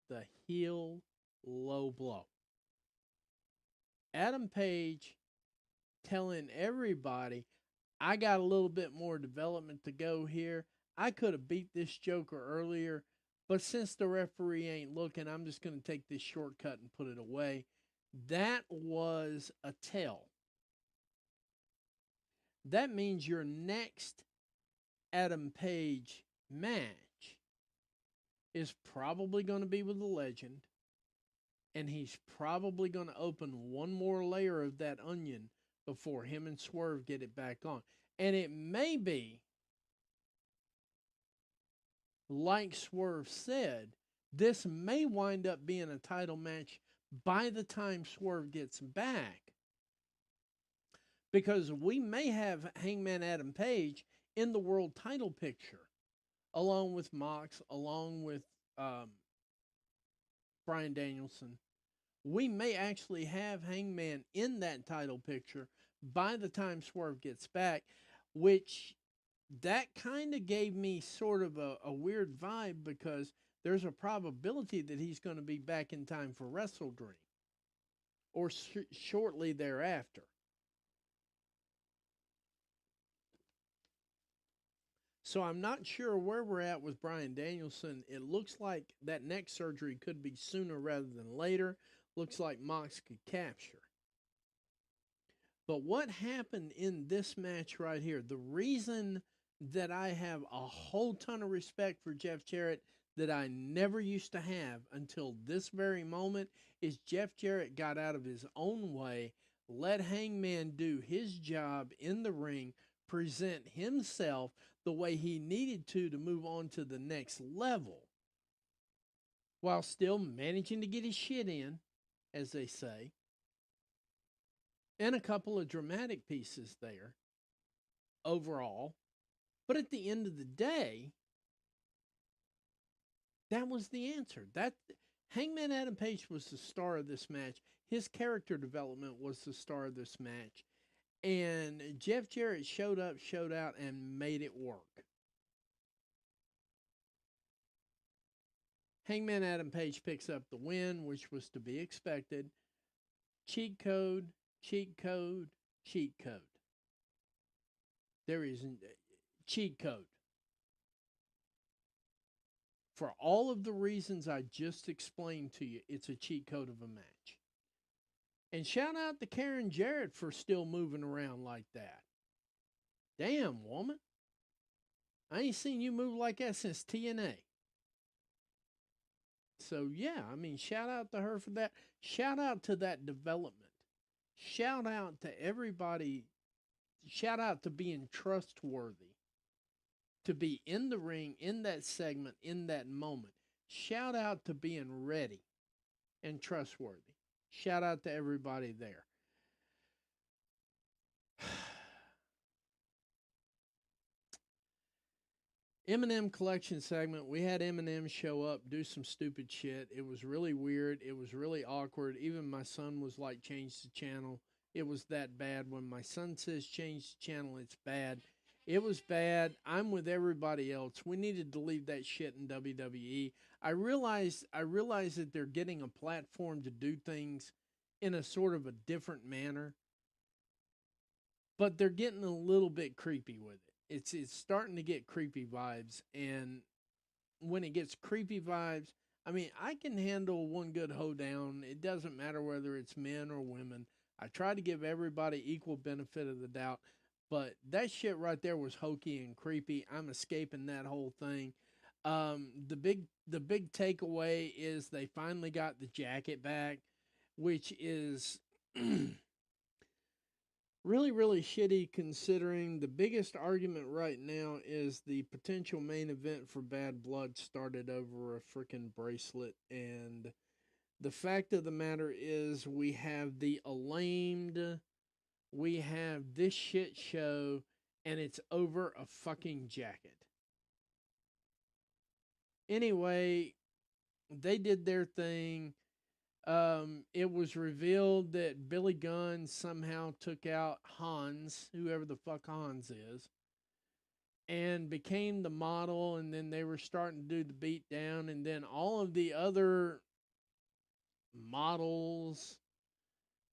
the heel low blow. Adam Page telling everybody, I got a little bit more development to go here. I could have beat this Joker earlier, but since the referee ain't looking, I'm just going to take this shortcut and put it away. That was a tell. That means your next Adam Page match is probably going to be with a legend, and he's probably going to open one more layer of that onion before him and Swerve get it back on. And it may be, like Swerve said, this may wind up being a title match by the time Swerve gets back. Because we may have Hangman Adam Page in the world title picture, along with Mox, along with Bryan Danielson. We may actually have Hangman in that title picture by the time Swerve gets back, which that kind of gave me sort of a weird vibe, because there's a probability that he's going to be back in time for Wrestle Dream or shortly thereafter. So I'm not sure where we're at with Bryan Danielson. It looks like that neck surgery could be sooner rather than later. Looks like Mox could capture. But what happened in this match right here, the reason that I have a whole ton of respect for Jeff Jarrett that I never used to have until this very moment, is Jeff Jarrett got out of his own way, let Hangman do his job in the ring, present himself the way he needed to move on to the next level, while still managing to get his shit in, as they say, and a couple of dramatic pieces there overall. But at the end of the day, that was the answer. That Hangman Adam Page was the star of this match. His character development was the star of this match. And Jeff Jarrett showed up, showed out, and made it work. Hangman Adam Page picks up the win, which was to be expected. Cheat code, cheat code, cheat code. There isn't cheat code. For all of the reasons I just explained to you, it's a cheat code of a match. And shout out to Karen Jarrett for still moving around like that. Damn, woman. I ain't seen you move like that since TNA. So, yeah, I mean, shout out to her for that. Shout out to that development. Shout out to everybody. Shout out to being trustworthy. To be in the ring, in that segment, in that moment. Shout out to being ready and trustworthy. Shout out to everybody there. Eminem collection segment. We had Eminem show up, do some stupid shit. It was really weird. It was really awkward. Even my son was like, change the channel. It was that bad. When my son says change the channel, it's bad. It was bad. I'm with everybody else. We needed to leave that shit in WWE. I realize that they're getting a platform to do things in a sort of a different manner, but they're getting a little bit creepy with it. It's starting to get creepy vibes, and when it gets creepy vibes, I mean, I can handle one good hoedown. It doesn't matter whether it's men or women. I try to give everybody equal benefit of the doubt, but that shit right there was hokey and creepy. I'm escaping that whole thing. The big takeaway is they finally got the jacket back, which is really, really shitty, considering the biggest argument right now is the potential main event for Bad Blood started over a freaking bracelet. And the fact of the matter is, we have the Alamed, we have this shit show, and it's over a fucking jacket. Anyway, they did their thing. It was revealed that Billy Gunn somehow took out Hans, whoever the fuck Hans is, and became the model. And then they were starting to do the beat down. And then all of the other models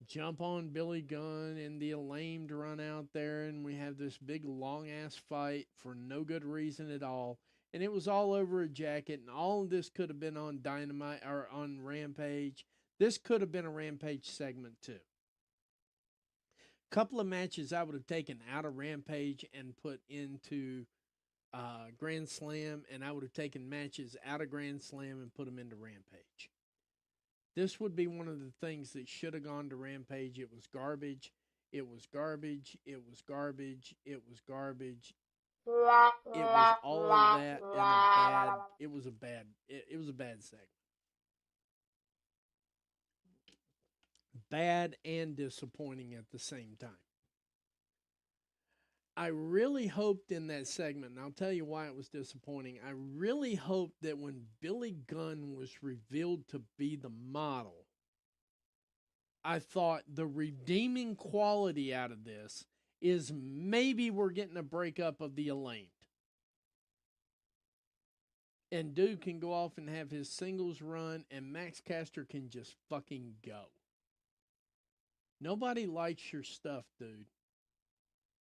jump on Billy Gunn, and the Elamed run out there. And we have this big long ass fight for no good reason at all. And it was all over a jacket. And all of this could have been on Dynamite or on Rampage. This could have been a Rampage segment too. Couple of matches I would have taken out of Rampage and put into Grand Slam, and I would have taken matches out of Grand Slam and put them into Rampage. This would be one of the things that should have gone to Rampage. It was garbage. It was garbage. It was garbage. It was garbage. It was all of that and a bad. It was a bad. It was a bad segment. Bad and disappointing at the same time. I really hoped in that segment, and I'll tell you why it was disappointing. I really hoped that when Billy Gunn was revealed to be the model, I thought the redeeming quality out of this is maybe we're getting a breakup of the Elaine. And dude can go off and have his singles run, and Max Caster can just fucking go. Nobody likes your stuff, dude.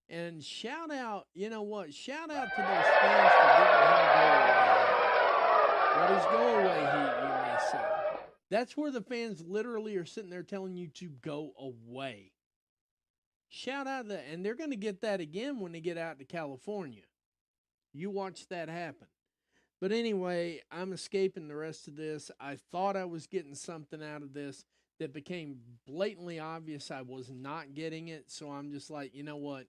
And shout out, you know what? Shout out to those fans for letting him go away. What is go away heat, you may say? That's where the fans literally are sitting there telling you to go away. Shout out to that. And they're going to get that again when they get out to California. You watch that happen. But anyway, I'm escaping the rest of this. I thought I was getting something out of this that became blatantly obvious I was not getting it. So I'm just like, you know what?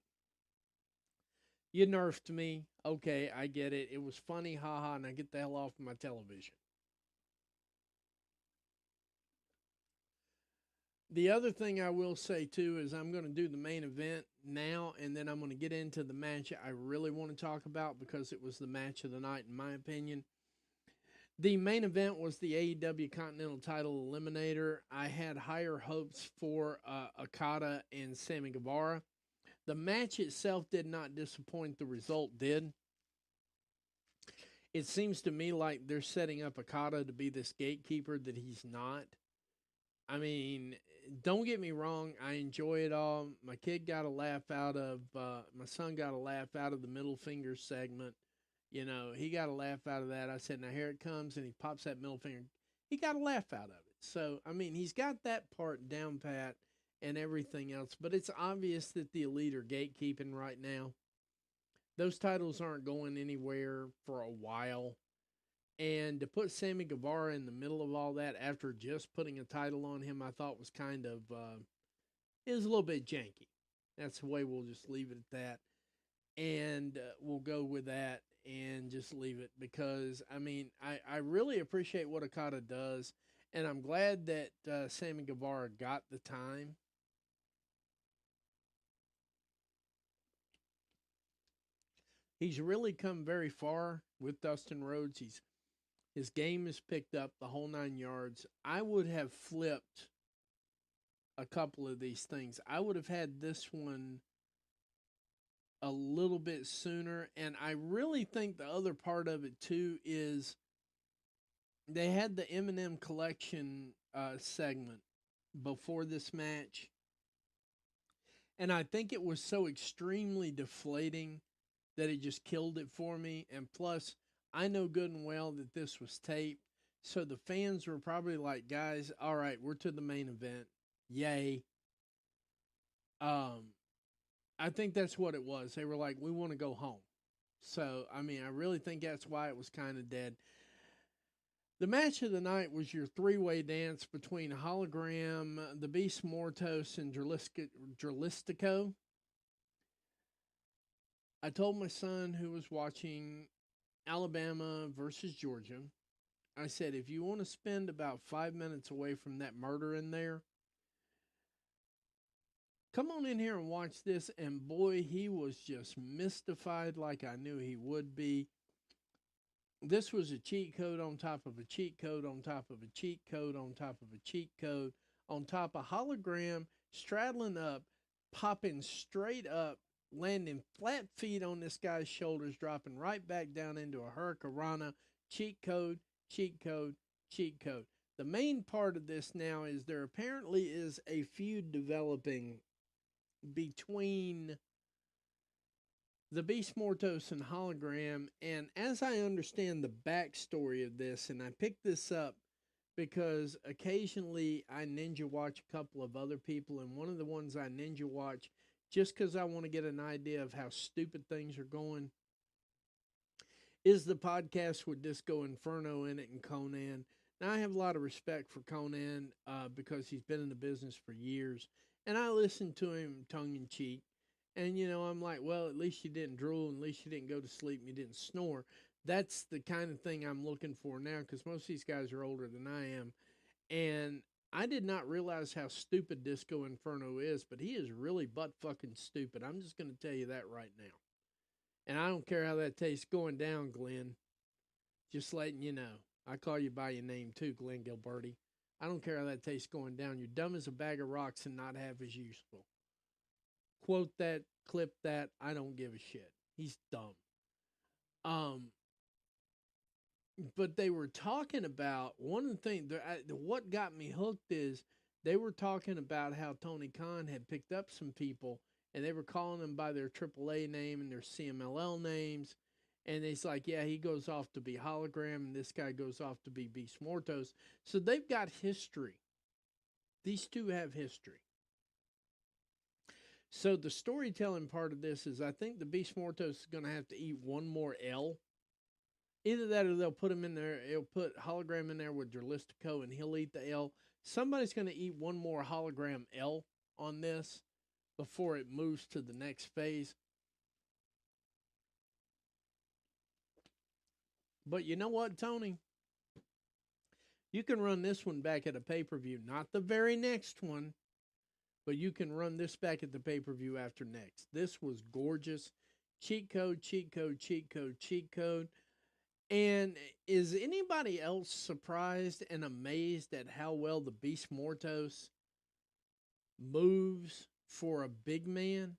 You nerfed me. Okay, I get it. It was funny, haha, and I get the hell off of my television. The other thing I will say too is I'm going to do the main event now, and then I'm going to get into the match I really want to talk about because it was the match of the night, in my opinion. The main event was the AEW Continental Title Eliminator. I had higher hopes for Okada and Sammy Guevara. The match itself did not disappoint. The result did. It seems to me like they're setting up Okada to be this gatekeeper that he's not. I mean, don't get me wrong. I enjoy it all. My kid got a laugh out of, my son got a laugh out of the middle finger segment. You know, he got a laugh out of that. I said, now here it comes. And he pops that middle finger. He got a laugh out of it. So, I mean, he's got that part down pat and everything else. But it's obvious that the Elite are gatekeeping right now. Those titles aren't going anywhere for a while. And to put Sammy Guevara in the middle of all that after just putting a title on him, I thought was kind of, it was a little bit janky. That's the way we'll just leave it at that. And we'll go with that and just leave it because, I mean, I really appreciate what Okada does. And I'm glad that Sammy Guevara got the time. He's really come very far with Dustin Rhodes. His game is picked up the whole 9 yards. I would have flipped a couple of these things. I would have had this one a little bit sooner. And I really think the other part of it too is they had the Eminem collection segment before this match. And I think it was so extremely deflating that it just killed it for me. And plus, I know good and well that this was taped. So the fans were probably like, guys, all right, we're to the main event. Yay. I think that's what it was. They were like, we want to go home. So, I mean, I really think that's why it was kind of dead. The match of the night was your three-way dance between Hologram, the Beast Mortos, and Dralistico. I told my son who was watching Alabama versus Georgia, I said, if you want to spend about 5 minutes away from that murder in there, come on in here and watch this. And boy, he was just mystified like I knew he would be. This was a cheat code on top of a cheat code on top of a cheat code on top of a cheat code on top of hologram straddling up, popping straight up, landing flat feet on this guy's shoulders, dropping right back down into a hurricanrana. Cheat code, cheat code, cheat code. The main part of this now is there apparently is a feud developing between the Beast Mortos and Hologram. And as I understand the backstory of this, and I picked this up because occasionally I ninja watch a couple of other people, and one of the ones I ninja watch just because I want to get an idea of how stupid things are going is the podcast with Disco Inferno in it and Conan. Now, I have a lot of respect for Conan because he's been in the business for years, and I listen to him tongue in cheek. And, I'm like, well, at least you didn't drool, at least you didn't go to sleep, and you didn't snore. That's the kind of thing I'm looking for now because most of these guys are older than I am. And I did not realize how stupid Disco Inferno is, but he is really butt fucking stupid. I'm just going to tell you that right now. And I don't care how that tastes going down, Glenn. Just letting you know. I call you by your name too, Glenn Gilberti. I don't care how that tastes going down. You're dumb as a bag of rocks and not half as useful. Quote that, clip that. I don't give a shit. He's dumb. But they were talking about one of the things. What got me hooked is they were talking about how Tony Khan had picked up some people and they were calling them by their AAA name and their CMLL names. And it's like, yeah, he goes off to be Hologram and this guy goes off to be Beast Mortos. So they've got history. These two have history. So the storytelling part of this is I think the Beast Mortos is going to have to eat one more L. Either that or they'll put him in there. They'll put Hologram in there with Dralistico and he'll eat the L. Somebody's going to eat one more Hologram L on this before it moves to the next phase. But you know what, Tony? You can run this one back at a pay-per-view. Not the very next one, but you can run this back at the pay-per-view after next. This was gorgeous. Cheat code, cheat code, cheat code, cheat code. And is anybody else surprised and amazed at how well the Beast Mortos moves for a big man?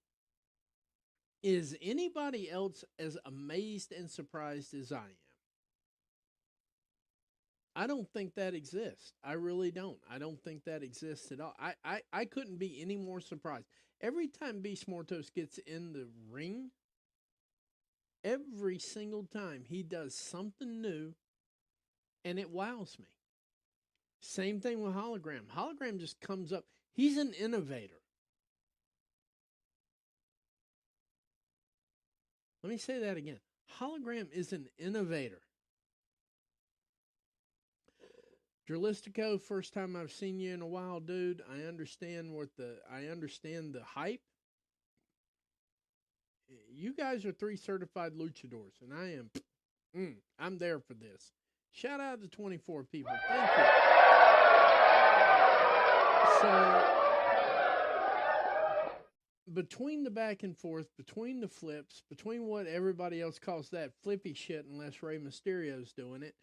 Is anybody else as amazed and surprised as I am? I don't think that exists. I really don't. I don't think that exists at all. I couldn't be any more surprised. Every time Beast Mortos gets in the ring, every single time he does something new and it wows me. Same thing with Hologram. Hologram just comes up. He's an innovator. Let me say that again. Hologram is an innovator. Dralistico, first time I've seen you in a while, dude. I understand the hype. You guys are 3 certified luchadors, and I am I'm there for this. Shout out to 24 people. Thank you. So between the back and forth, between the flips, between what everybody else calls that flippy shit, unless Rey Mysterio's doing it,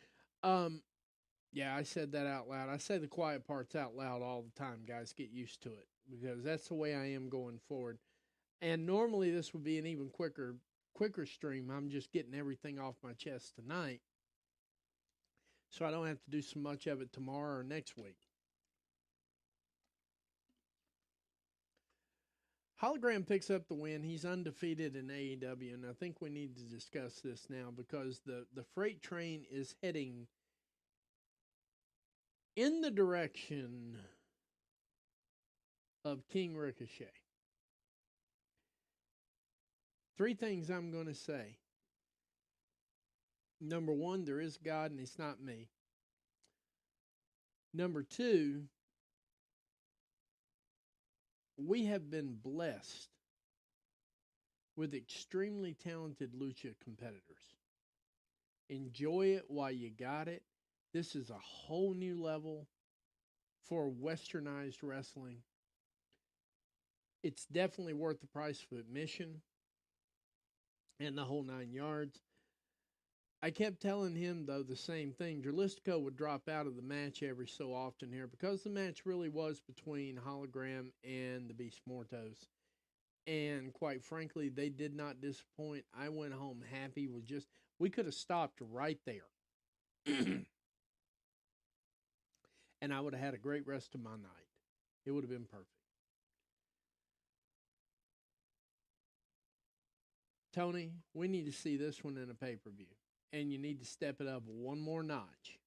yeah, I said that out loud. I say the quiet parts out loud all the time, guys. Get used to it because that's the way I am going forward. And normally this would be an even quicker stream. I'm just getting everything off my chest tonight, so I don't have to do so much of it tomorrow or next week. Hologram picks up the win. He's undefeated in AEW, and I think we need to discuss this now because the freight train is heading in the direction of King Ricochet. 3 things I'm going to say. Number 1, there is God and it's not me. Number 2, we have been blessed with extremely talented lucha competitors. Enjoy it while you got it. This is a whole new level for westernized wrestling. It's definitely worth the price of admission and the whole 9 yards. I kept telling him, though, the same thing. Dralistico would drop out of the match every so often here because the match really was between Hologram and the Beast Mortos. And quite frankly, they did not disappoint. I went home happy with just, we could have stopped right there. And I would have had a great rest of my night. It would have been perfect. Tony, we need to see this one in a pay per view. And you need to step it up one more notch.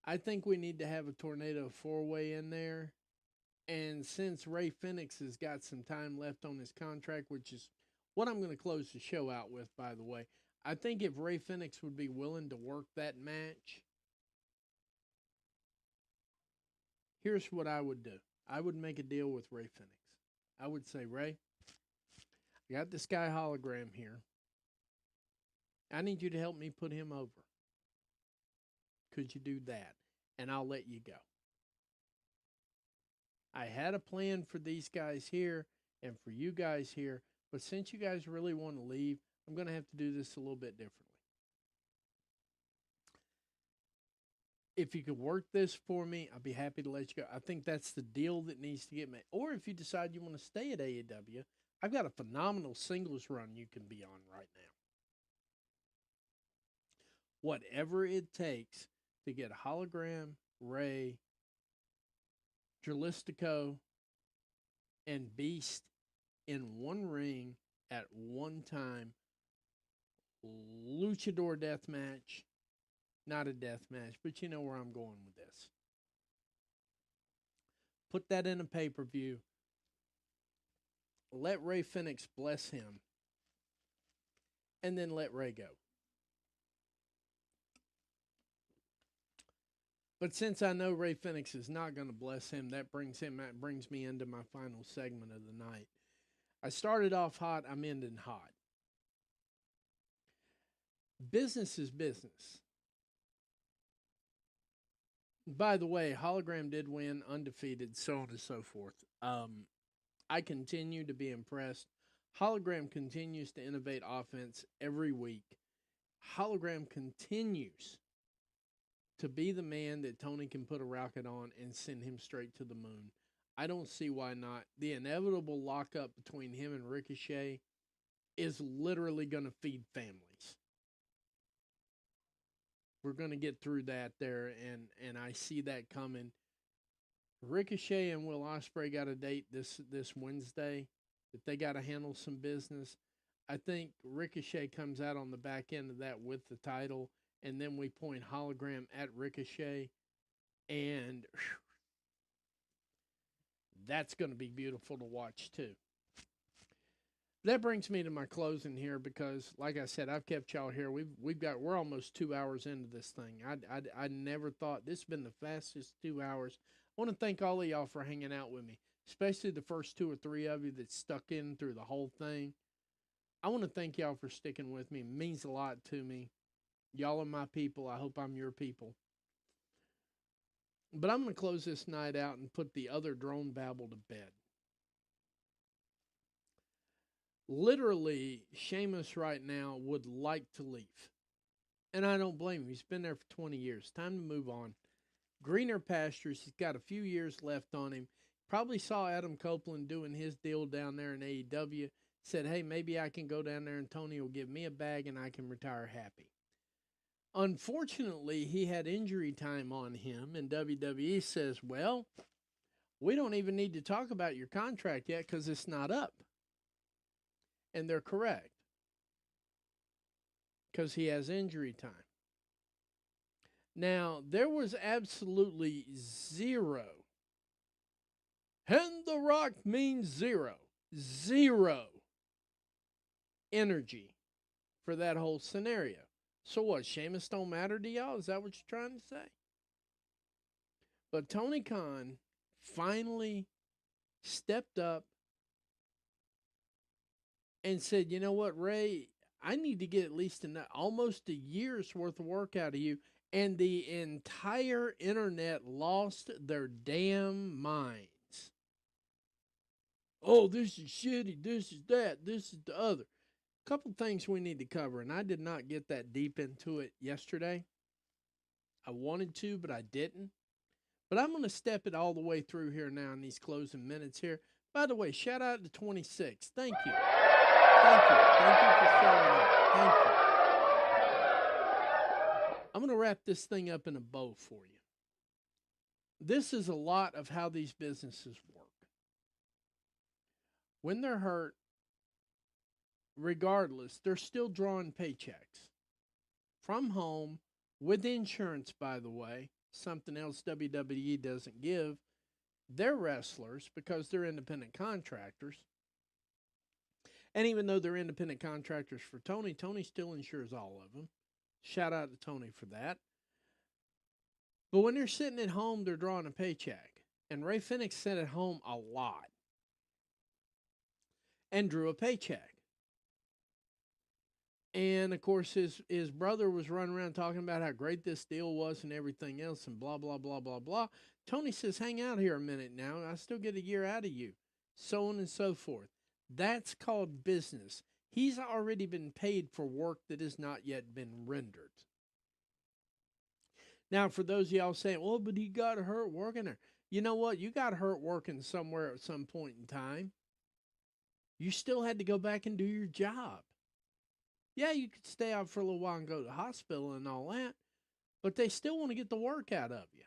I think we need to have a Tornado 4-way in there. And since Ray Phoenix has got some time left on his contract, which is what I'm going to close the show out with, by the way, I think if Ray Phoenix would be willing to work that match, here's what I would do. I would make a deal with Ray Phoenix. I would say, Ray, I got this guy Hologram here. I need you to help me put him over. Could you do that? And I'll let you go. I had a plan for these guys here and for you guys here, but since you guys really want to leave, I'm going to have to do this a little bit differently. If you could work this for me, I'll be happy to let you go. I think that's the deal that needs to get made. Or if you decide you want to stay at AEW, I've got a phenomenal singles run you can be on right now. Whatever it takes to get Hologram, Ray, Dralistico, and Beast in one ring at one time. Luchador death match. Not a death match, but you know where I'm going with this. Put that in a pay-per-view. Let Ray Phoenix bless him. And then let Ray go. But since I know Ray Phoenix is not going to bless him, that brings me into my final segment of the night. I started off hot, I'm ending hot. Business is business. By the way, Hologram did win, undefeated, so on and so forth. I continue to be impressed. Hologram continues to innovate offense every week. Hologram continues to be the man that Tony can put a rocket on and send him straight to the moon. I don't see why not. The inevitable lockup between him and Ricochet is literally going to feed families. We're going to get through that there, and I see that coming. Ricochet and Will Ospreay got a date this Wednesday that they got to handle some business. I think Ricochet comes out on the back end of that with the title, and then we point Hologram at Ricochet, and that's going to be beautiful to watch too. That brings me to my closing here because, like I said, I've kept y'all here. We're almost 2 hours into this thing. I never thought this has been the fastest 2 hours. I want to thank all of y'all for hanging out with me, especially the first 2 or 3 of you that stuck in through the whole thing. I want to thank y'all for sticking with me. It means a lot to me. Y'all are my people. I hope I'm your people. But I'm going to close this night out and put the other drone babble to bed. Literally, Sheamus right now would like to leave. And I don't blame him. He's been there for 20 years. Time to move on. Greener pastures. He's got a few years left on him. Probably saw Adam Copeland doing his deal down there in AEW. Said, hey, maybe I can go down there and Tony will give me a bag and I can retire happy. Unfortunately, he had injury time on him, and WWE says, well, we don't even need to talk about your contract yet because it's not up. And they're correct because he has injury time. Now, there was absolutely zero, and The Rock means zero energy for that whole scenario. So what, Sheamus don't matter to y'all? Is that what you're trying to say? But Tony Khan finally stepped up and said, you know what, Ray, I need to get at least almost a year's worth of work out of you. And the entire internet lost their damn minds. Oh, this is shitty. This is that. This is the other. Couple things we need to cover, and I did not get that deep into it yesterday. I wanted to, but I didn't. But I'm going to step it all the way through here now in these closing minutes here. By the way, shout out to 26. Thank you. Thank you. Thank you for showing up. Thank you. I'm going to wrap this thing up in a bow for you. This is a lot of how these businesses work. When they're hurt, regardless, they're still drawing paychecks from home with insurance, by the way, something else WWE doesn't give their wrestlers because they're independent contractors. And even though they're independent contractors for Tony, Tony still insures all of them. Shout out to Tony for that. But when they're sitting at home, they're drawing a paycheck. And Ray Fenix sat at home a lot and drew a paycheck. And of course, his brother was running around talking about how great this deal was and everything else and blah, blah, blah, blah, blah. Tony says, hang out here a minute now. I still get a year out of you. So on and so forth. That's called business. He's already been paid for work that has not yet been rendered. Now, for those of y'all saying, well, but he got hurt working there. You know what? You got hurt working somewhere at some point in time. You still had to go back and do your job. Yeah, you could stay out for a little while and go to the hospital and all that, but they still want to get the work out of you.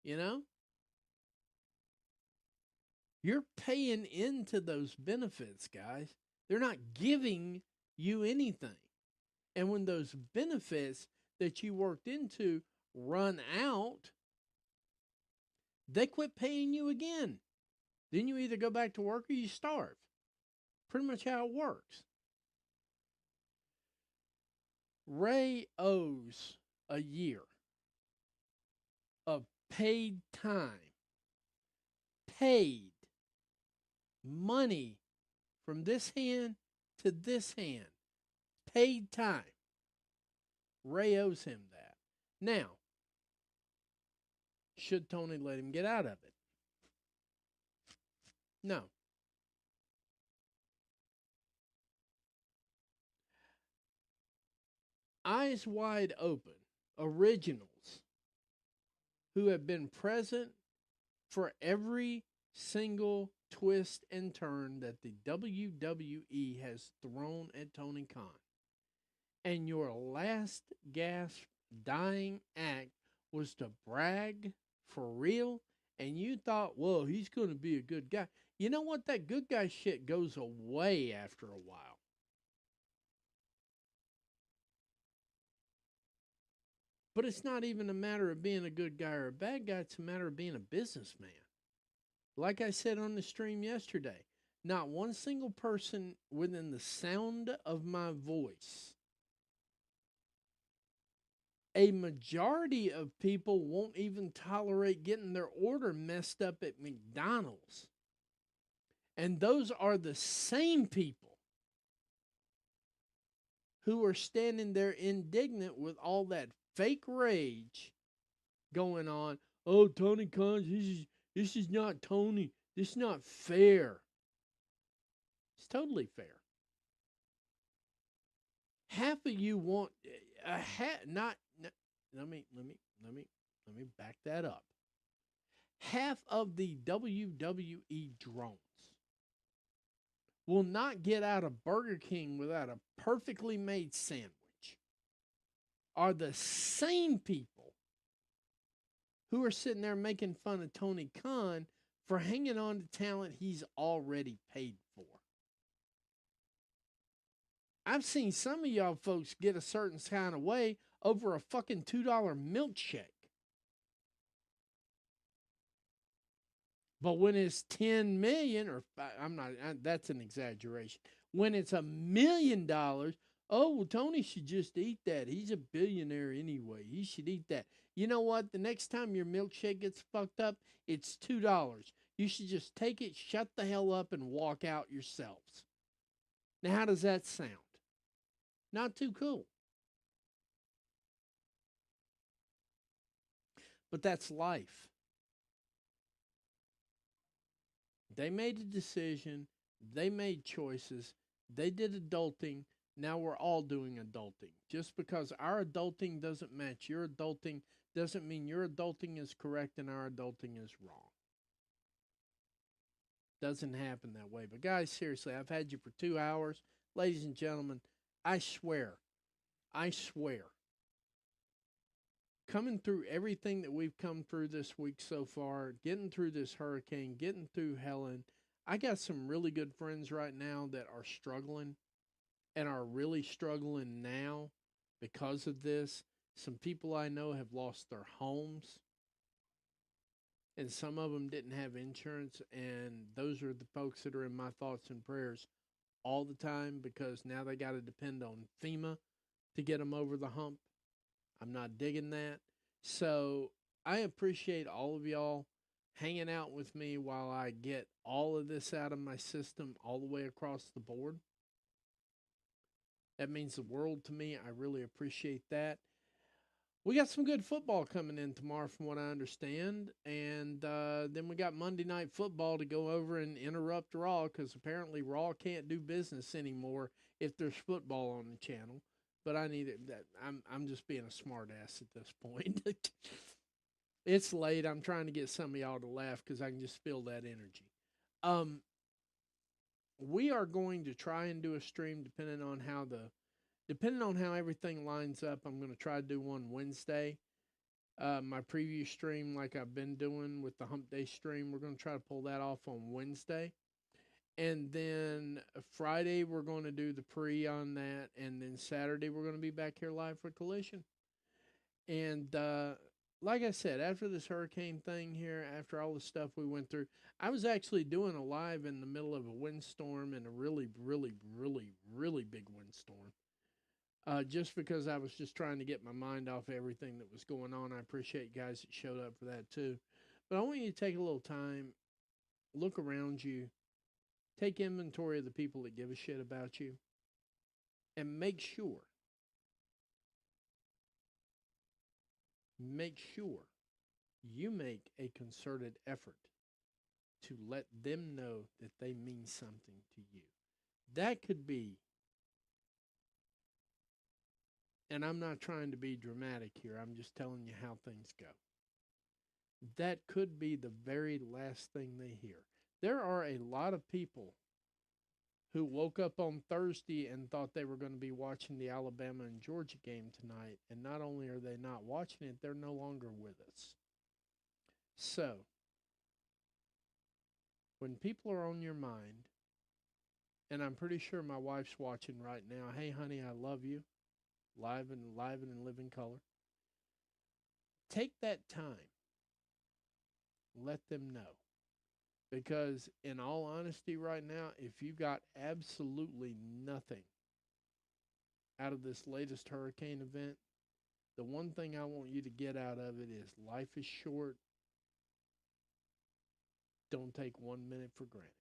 You know? You're paying into those benefits, guys. They're not giving you anything. And when those benefits that you worked into run out, they quit paying you again. Then you either go back to work or you starve. Pretty much how it works. Ray owes a year of paid time, paid money from this hand to this hand, paid time. Ray owes him that. Now, should Tony let him get out of it? No. Eyes Wide Open originals who have been present for every single twist and turn that the WWE has thrown at Tony Khan. And your last gasp dying act was to brag for real, and you thought, well, he's going to be a good guy. You know what? That good guy shit goes away after a while. But it's not even a matter of being a good guy or a bad guy. It's a matter of being a businessman. Like I said on the stream yesterday, not one single person within the sound of my voice, a majority of people won't even tolerate getting their order messed up at McDonald's. And those are the same people who are standing there indignant with all that fake rage going on. Oh, Tony Khan, this is not Tony. This is not fair. It's totally fair. Half of you want let me back that up. Half of the WWE drones will not get out of Burger King without a perfectly made sandwich. Are the same people who are sitting there making fun of Tony Khan for hanging on to talent he's already paid for. I've seen some of y'all folks get a certain kind of way over a fucking $2 milkshake. But when it's 10 million, or that's an exaggeration. When it's $1 million, oh, well, Tony should just eat that. He's a billionaire anyway. He should eat that. You know what? The next time your milkshake gets fucked up, it's $2. You should just take it, shut the hell up, and walk out yourselves. Now, how does that sound? Not too cool. But that's life. They made a decision. They made choices. They did adulting. Now we're all doing adulting. Just because our adulting doesn't match your adulting doesn't mean your adulting is correct and our adulting is wrong. Doesn't happen that way. But guys, seriously, I've had you for 2 hours. Ladies and gentlemen, I swear, coming through everything that we've come through this week so far, getting through this hurricane, getting through Helen, I got some really good friends right now that are struggling and are really struggling now because of this. Some people I know have lost their homes, and some of them didn't have insurance. And those are the folks that are in my thoughts and prayers all the time because now they got to depend on FEMA to get them over the hump. I'm not digging that. So I appreciate all of y'all hanging out with me while I get all of this out of my system all the way across the board. That means the world to me. I really appreciate that. We got some good football coming in tomorrow, from what I understand. And then we got Monday Night Football to go over and interrupt Raw because apparently Raw can't do business anymore if there's football on the channel. But I need it. I'm just being a smartass at this point. It's late. I'm trying to get some of y'all to laugh because I can just feel that energy. We are going to try and do a stream depending on how everything lines up. I'm going to try to do one Wednesday. My preview stream, like I've been doing with the Hump Day stream, we're going to try to pull that off on Wednesday. And then Friday, we're going to do the pre on that. And then Saturday, we're going to be back here live for Collision. And like I said, after this hurricane thing here, after all the stuff we went through, I was actually doing a live in the middle of a windstorm and a really, really, really, really big windstorm. Just because I was just trying to get my mind off everything that was going on. I appreciate guys that showed up for that too. But I want you to take a little time, look around you, take inventory of the people that give a shit about you, and make sure you make a concerted effort to let them know that they mean something to you. That could be, and I'm not trying to be dramatic here, I'm just telling you how things go. That could be the very last thing they hear. There are a lot of people who woke up on Thursday and thought they were going to be watching the Alabama and Georgia game tonight. And not only are they not watching it, they're no longer with us. So, when people are on your mind, and I'm pretty sure my wife's watching right now, hey, honey, I love you, live and live in color. Take that time. Let them know. Because in all honesty right now, if you got absolutely nothing out of this latest hurricane event, the one thing I want you to get out of it is life is short. Don't take 1 minute for granted.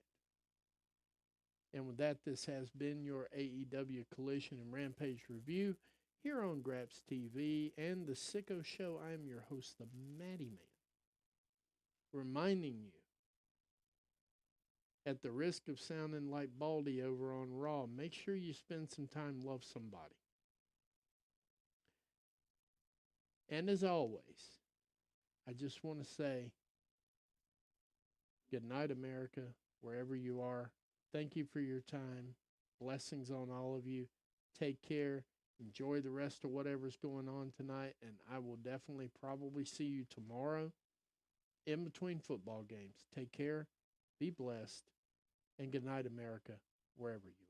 And with that, this has been your AEW Collision and Rampage review here on Graps TV and The Sicko Show. I am your host, the Matty Man, reminding you, at the risk of sounding like Baldy over on Raw, make sure you spend some time, love somebody. And as always, I just want to say good night, America, wherever you are. Thank you for your time. Blessings on all of you. Take care. Enjoy the rest of whatever's going on tonight. And I will definitely probably see you tomorrow in between football games. Take care. Be blessed. And good night, America, wherever you are.